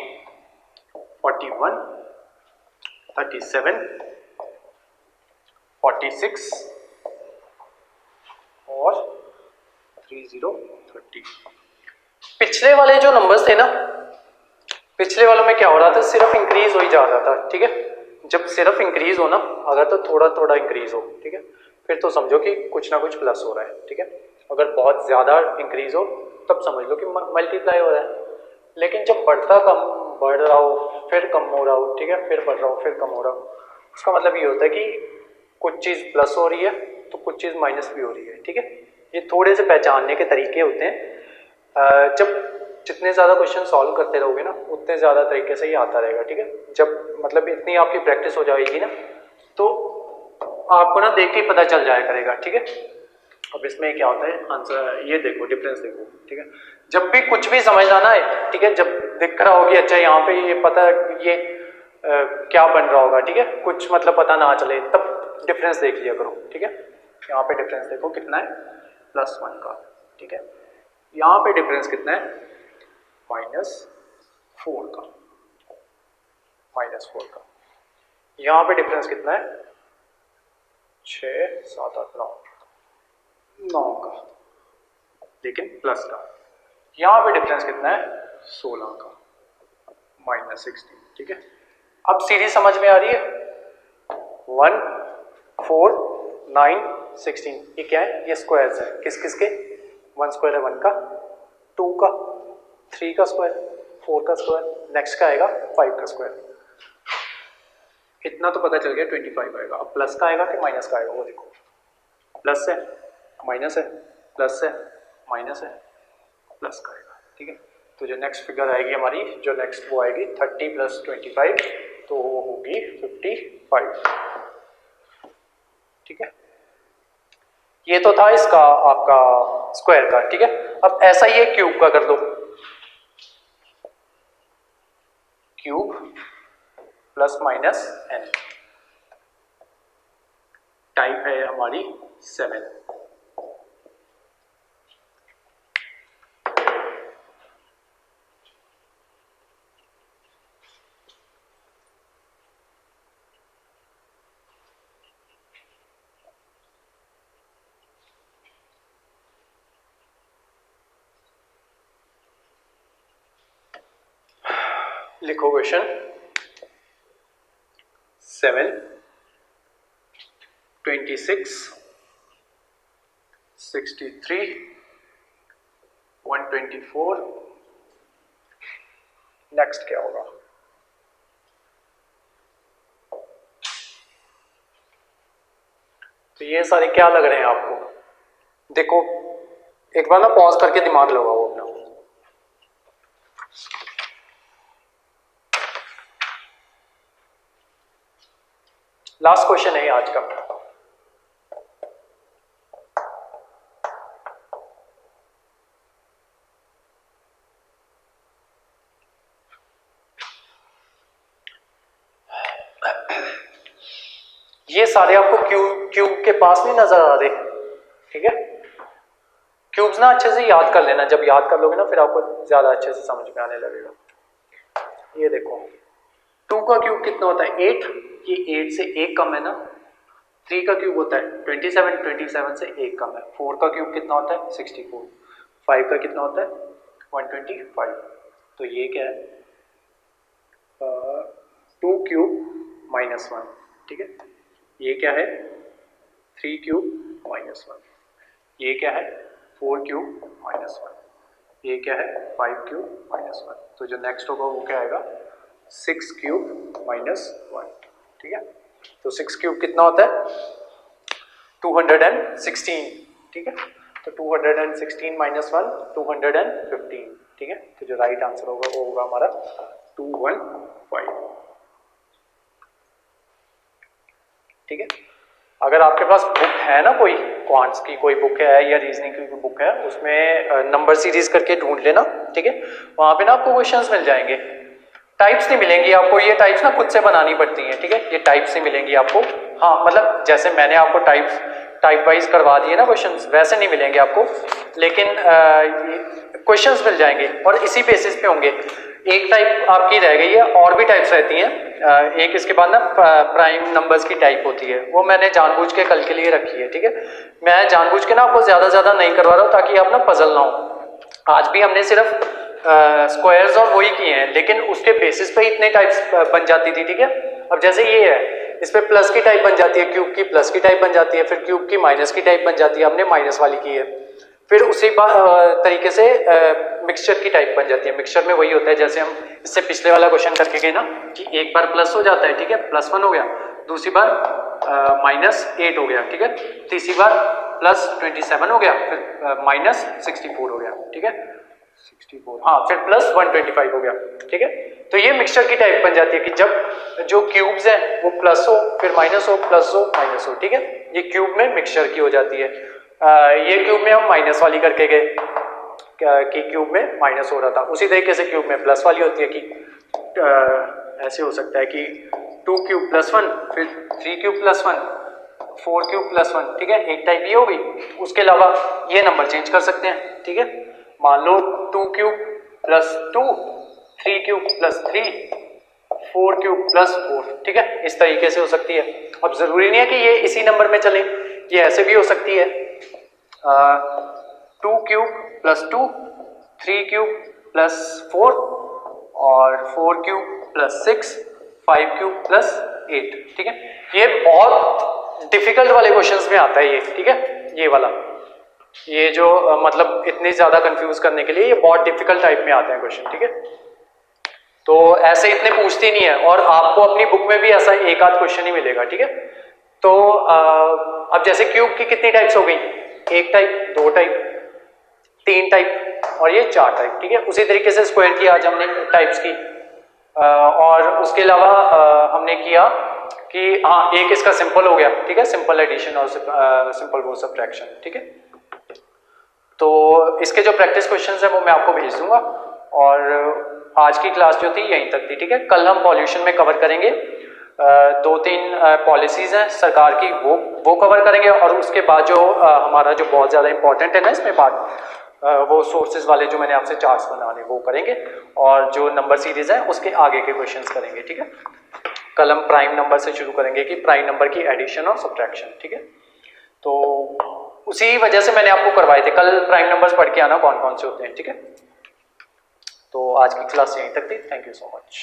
41, 37, 46 और 30, 30। पिछले वाले जो नंबर्स थे ना, पिछले वालों में क्या हो रहा था, सिर्फ इंक्रीज हो ही जा रहा था, ठीक है। जब सिर्फ इंक्रीज हो ना, अगर तो थोड़ा थोड़ा इंक्रीज हो, ठीक है, फिर तो समझो कि कुछ ना कुछ प्लस हो रहा है, ठीक है। अगर बहुत ज्यादा इंक्रीज हो तब समझ लो कि मल्टीप्लाई हो रहा है। लेकिन जब बढ़ रहा हो फिर कम हो रहा हो, ठीक है, फिर बढ़ रहा हो फिर कम हो रहा हो, उसका मतलब ये होता है कि कुछ चीज़ प्लस हो रही है तो कुछ चीज़ माइनस भी हो रही है, ठीक है। ये थोड़े से पहचानने के तरीके होते हैं। जब जितने ज़्यादा क्वेश्चन सॉल्व करते रहोगे ना, उतने ज़्यादा तरीके से ये आता रहेगा, ठीक है। जब मतलब इतनी आपकी प्रैक्टिस हो जाएगी ना, तो आपको ना देख के पता चल जाया करेगा, ठीक है। अब इसमें क्या होता है आंसर, ये देखो डिफरेंस देखो, ठीक है। जब भी कुछ भी समझ आना है, ठीक है, जब दिख रहा होगी अच्छा यहाँ पे ये पता ये क्या बन रहा होगा, ठीक है, कुछ मतलब पता ना चले, तब डिफरेंस देख लिया करो, ठीक है। यहाँ पे डिफरेंस देखो कितना है, +1 का, ठीक है। यहाँ पे डिफरेंस कितना है, -4 का, -4 का। यहाँ पे डिफरेंस कितना है, 6, 7, 8, 9 का, लेकिन प्लस का। यहाँ पे डिफरेंस कितना है, 16 का, -16, ठीक है। अब सीरीज समझ में आ रही है, 1, 4, 9, 16, ये क्या है, ये स्क्वायर्स है, किस किस के, 1 स्क्वायर है 1 का, 2 का, 3 का स्क्वायर, 4 का स्क्वायर, नेक्स्ट का आएगा 5 का स्क्वायर। इतना तो पता चल गया 25 आएगा। अब प्लस का आएगा कि माइनस का आएगा, वो देखो, प्लस है माइनस है, प्लस है माइनस है, प्लस का आएगा, ठीक है। तो जो नेक्स्ट फिगर आएगी हमारी, जो नेक्स्ट वो आएगी 30 + 25, तो वो होगी 55, ठीक है। ये तो था इसका आपका स्क्वायर का, ठीक है। अब ऐसा ही है क्यूब का कर दो, क्यूब ±n, टाइप है हमारी 7। लिखो क्वेश्चन 7, 26, 63, 124, नेक्स्ट क्या होगा, तो ये सारे क्या लग रहे हैं आपको, देखो एक बार ना पॉज करके दिमाग लगाओ अपना। लास्ट क्वेश्चन है आज का, ये सारे आपको क्यूब के पास नहीं नजर आ रहे, ठीक है। क्यूब्स ना अच्छे से याद कर लेना, जब याद कर लोगे ना फिर आपको ज्यादा अच्छे से समझ में आने लगेगा। ये देखो 2 का क्यूब कितना होता है, 8, ये 8 से 1 कम है ना। 3 का क्यूब होता है 27, 27 से 1 कम है। 4 का क्यूब कितना होता है 64, 5 का कितना होता है 125, तो ये क्या है 2 क्यूब -1, ठीक है। ये क्या है 3 क्यूब -1, ये क्या है 4 क्यूब -1, ये क्या है 5 क्यूब -1, तो जो नेक्स्ट होगा वो क्या आएगा 6 क्यूब -1, तो 6 क्यूब कितना होता है 216, ठीक है। तो 216 माइनस 1 215, ठीक है। तो जो राइट आंसर होगा वो होगा हमारा 215, ठीक है। अगर आपके पास बुक है ना, कोई क्वांट्स की कोई बुक है या रीजनिंग की बुक है, उसमें नंबर सीरीज करके ढूंढ लेना, ठीक है। वहां पे ना आपको क्वेश्चंस मिल जाएंगे, टाइप्स नहीं मिलेंगी आपको, ये टाइप्स ना खुद से बनानी पड़ती हैं, ठीक है। ये टाइप्स नहीं मिलेंगी आपको, हाँ मतलब जैसे मैंने आपको टाइप वाइज करवा दिए ना क्वेश्चंस, वैसे नहीं मिलेंगे आपको, लेकिन क्वेश्चंस मिल जाएंगे और इसी बेसिस पे होंगे। एक टाइप आपकी रह गई है, और भी टाइप्स रहती हैं, एक इसके बाद ना प्राइम नंबर्स की टाइप होती है, वो मैंने जानबूझ के कल के लिए रखी है, ठीक है। मैं जानबूझ के ना आपको ज्यादा नहीं करवा रहा हूँ ताकि आप ना पजल ना हो। आज भी हमने सिर्फ स्क्वायर्स और वही किए हैं, लेकिन उसके बेसिस पे इतने टाइप्स बन जाती थी, ठीक है। अब जैसे ये है, इस पे प्लस की टाइप बन जाती है, क्यूब की प्लस की टाइप बन जाती है, फिर क्यूब की माइनस की टाइप बन जाती है, हमने माइनस वाली की है। फिर उसी तरीके से मिक्सचर की टाइप बन जाती है। मिक्सचर में वही होता है, जैसे हम इससे पिछले वाला क्वेश्चन करके गए ना, कि एक बार प्लस हो जाता है, ठीक है, +1 हो गया, दूसरी बार -8 हो गया, ठीक है, तीसरी बार +27 हो गया, फिर -64 हो गया, ठीक है, 64, हाँ, फिर +125 हो गया, ठीक है। तो ये मिक्सचर की टाइप बन जाती है कि जब जो क्यूब्स हैं वो प्लस हो, फिर माइनस हो, प्लस हो, माइनस हो, ठीक है। ये क्यूब में मिक्सचर की हो जाती है। ये क्यूब में हम माइनस वाली करके गए कि क्यूब में माइनस हो रहा था, उसी तरीके से क्यूब में प्लस वाली होती है कि ऐसे हो सकता है कि 2 क्यूब +1, फिर 3 क्यूब +1, 4 क्यूब +1, ठीक है, एक टाइप ये हो गई। उसके अलावा ये नंबर चेंज कर सकते हैं, ठीक है। मान लो 2 क्यूब +2, 3 क्यूब +3, 4 क्यूब +4, ठीक है, इस तरीके से हो सकती है। अब जरूरी नहीं है कि ये इसी नंबर में चले, ये ऐसे भी हो सकती है, 2 क्यूब +2, 3 क्यूब +4 और 4 क्यूब +6, 5 क्यूब +8, ठीक है। ये बहुत डिफिकल्ट वाले क्वेश्चंस में आता है ये, ठीक है, ये वाला, ये जो मतलब इतनी ज्यादा कंफ्यूज करने के लिए ये बहुत डिफिकल्ट टाइप में आते हैं क्वेश्चन, ठीक है। तो ऐसे इतने पूछते नहीं है, और आपको अपनी बुक में भी ऐसा एक आध क्वेश्चन ही मिलेगा, ठीक है। तो अब जैसे क्यूब की कितनी टाइप्स हो गई, एक टाइप, 2 टाइप, 3 टाइप और ये 4 टाइप, ठीक है। उसी तरीके से स्क्वायर की आज हमने टाइप्स की, और उसके अलावा हमने किया कि हाँ, एक इसका सिंपल हो गया, ठीक है, सिंपल एडिशन और सिंपल वो सब्ट्रैक्शन, ठीक है। तो इसके जो प्रैक्टिस क्वेश्चंस हैं वो मैं आपको भेज दूंगा, और आज की क्लास जो थी यहीं तक थी, ठीक है। कल हम पॉल्यूशन में कवर करेंगे 2-3 पॉलिसीज हैं सरकार की, वो कवर करेंगे, और उसके बाद जो हमारा जो बहुत ज़्यादा इंपॉर्टेंट है ना इसमें पार्ट, वो सोर्सेज वाले जो मैंने आपसे चार्ट्स बनाने वो करेंगे, और जो नंबर सीरीज है उसके आगे के क्वेश्चंस करेंगे, ठीक है। कल हम प्राइम नंबर से शुरू करेंगे कि प्राइम नंबर की एडिशन और सब्ट्रैक्शन, ठीक है। तो उसी वजह से मैंने आपको करवाए थे, कल प्राइम नंबर्स पढ़ के आना कौन कौन से होते हैं, ठीक है। तो आज की क्लास यहीं तक थी, थैंक यू सो मच।